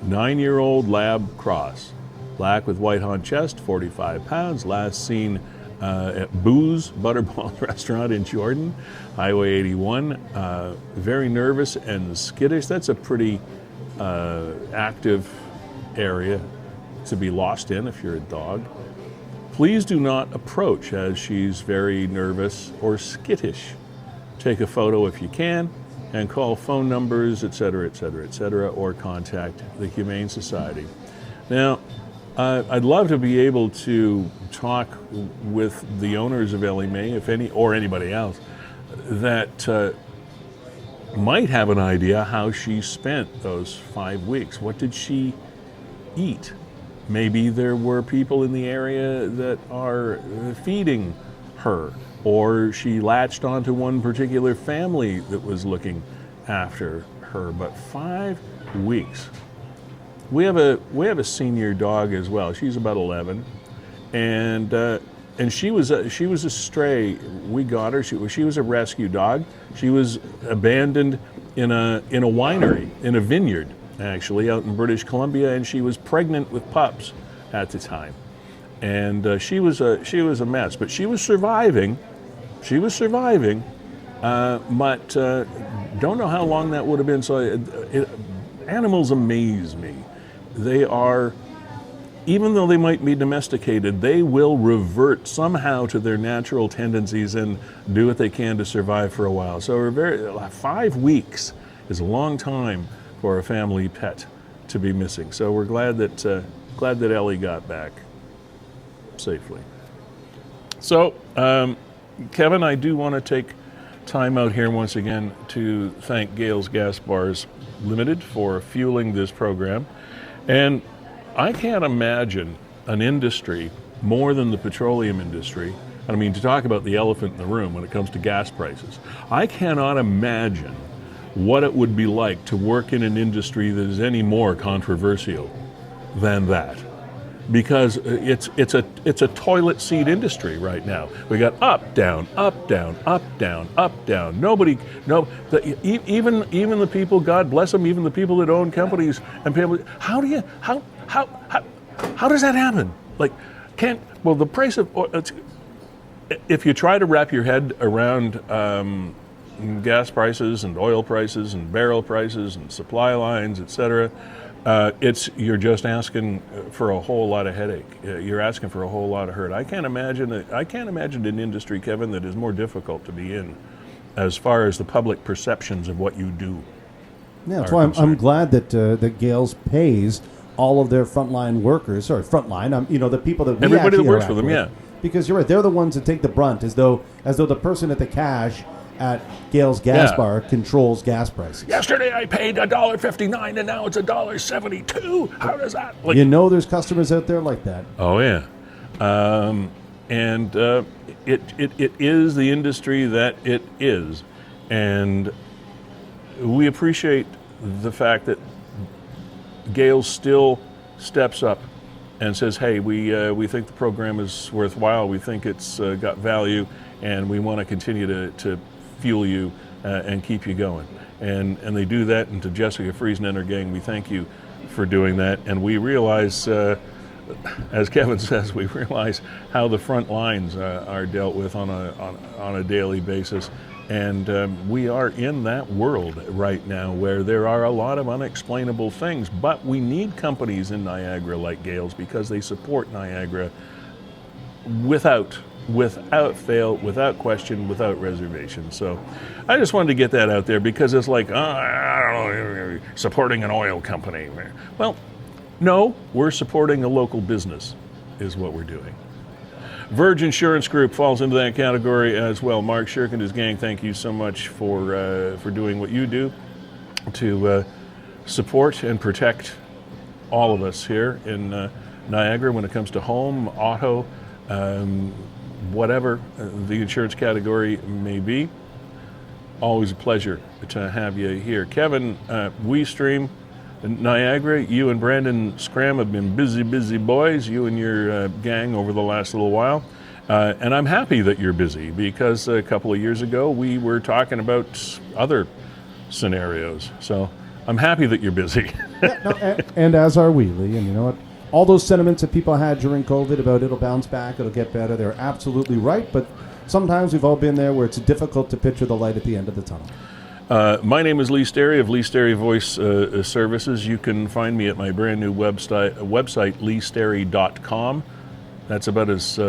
9-year-old lab cross. Black with white on chest, 45 pounds. Last seen at Boo's Butterball Restaurant in Jordan, Highway 81. Very nervous and skittish. That's a pretty active area to be lost in if you're a dog. Please do not approach as she's very nervous or skittish. Take a photo if you can and call phone numbers, etc., or contact the Humane Society. Now, I'd love to be able to talk with the owners of Ellie Mae, if any, or anybody else, that might have an idea how she spent those 5 weeks. What did she eat? Maybe there were people in the area that are feeding her, or she latched onto one particular family that was looking after her. But 5 weeks. We have a senior dog as well. She's about 11, and she was a stray. We got her. She was a rescue dog. She was abandoned in a winery, in a vineyard, actually, out in British Columbia, and she was pregnant with pups at the time, and she was a mess. But she was surviving. But don't know how long that would have been. So animals amaze me. They are, even though they might be domesticated, they will revert somehow to their natural tendencies and do what they can to survive for a while. So 5 weeks is a long time for a family pet to be missing. So we're glad that Ellie got back safely. So, Kevin, I do want to take time out here once again to thank Gales Gas Bars Limited for fueling this program. And I can't imagine an industry more than the petroleum industry. I mean, to talk about the elephant in the room when it comes to gas prices, I cannot imagine what it would be like to work in an industry that is any more controversial than that. Because it's a toilet seat industry right now. We got up, down, up, down, up, down, up, down. Even the people, God bless them, even the people that own companies and people. How does that happen? Like, the price of oil, if you try to wrap your head around gas prices and oil prices and barrel prices and supply lines, etc. You're just asking for a whole lot of headache. You're asking for a whole lot of hurt. I can't imagine an industry, Kevin, that is more difficult to be in, as far as the public perceptions of what you do. Yeah, that's why I'm glad that Gales pays all of their frontline workers. Sorry, frontline. The people that we everybody that works interact for them. with, Yeah, because you're right. They're the ones that take the brunt, as though the person at the cash at Gales Gas Bar controls gas prices. Yesterday I paid $1.59 and now it's $1.72. How does that? There's customers out there like that. Oh yeah, it is the industry that it is, and we appreciate the fact that Gales still steps up and says, "Hey, we think the program is worthwhile. We think it's got value, and we want to continue to fuel you and keep you going." And they do that. And to Jessica Friesen and her gang, we thank you for doing that. And we realize, as Kevin says, we realize how the front lines are dealt with on a daily basis. And we are in that world right now where there are a lot of unexplainable things. But we need companies in Niagara like Gales because they support Niagara without fail, without question, without reservation. So I just wanted to get that out there because it's like, I don't know, supporting an oil company. Well, no, we're supporting a local business is what we're doing. Verge Insurance Group falls into that category as well. Mark Shirk and his gang, thank you so much for doing what you do to support and protect all of us here in Niagara when it comes to home, auto, whatever the insurance category may be. Always a pleasure to have you here. Kevin, WeeStream, Niagara, you and Brandon Scram have been busy boys, you and your gang over the last little while. And I'm happy that you're busy because a couple of years ago we were talking about other scenarios. So I'm happy that you're busy. and as are we, Lee. And you know what? All those sentiments that people had during COVID about it'll bounce back, it'll get better, they're absolutely right. But sometimes we've all been there where it's difficult to picture the light at the end of the tunnel. My name is Lee Sterry of Sterry Voice Services. You can find me at my brand new website leesterry.com. That's about as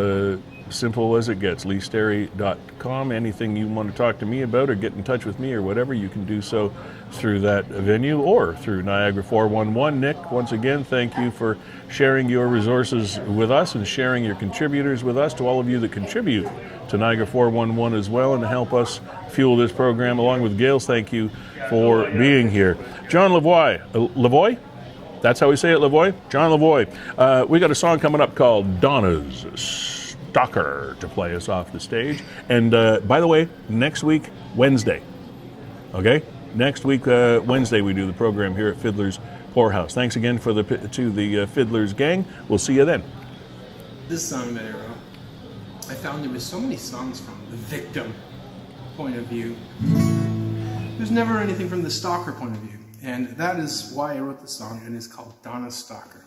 simple as it gets, leesterry.com. Anything you want to talk to me about or get in touch with me or whatever, you can do so through that venue or through Niagara 411. Nick, once again, thank you for sharing your resources with us and sharing your contributors with us. To all of you that contribute to Niagara 411 as well and to help us fuel this program along with Gales, thank you for being here. John Lavoie? That's how we say it, Lavoie? John Lavoie. We got a song coming up called Donna's Stalker to play us off the stage. And by the way, next week, Wednesday. Okay? Next week, Wednesday, we do the program here at Fiddler's Poorhouse. Thanks again to the Fiddler's gang. We'll see you then. This song that I wrote, I found there was so many songs from the victim point of view. There's never anything from the stalker point of view. And that is why I wrote the song, and it's called Donna's Stalker.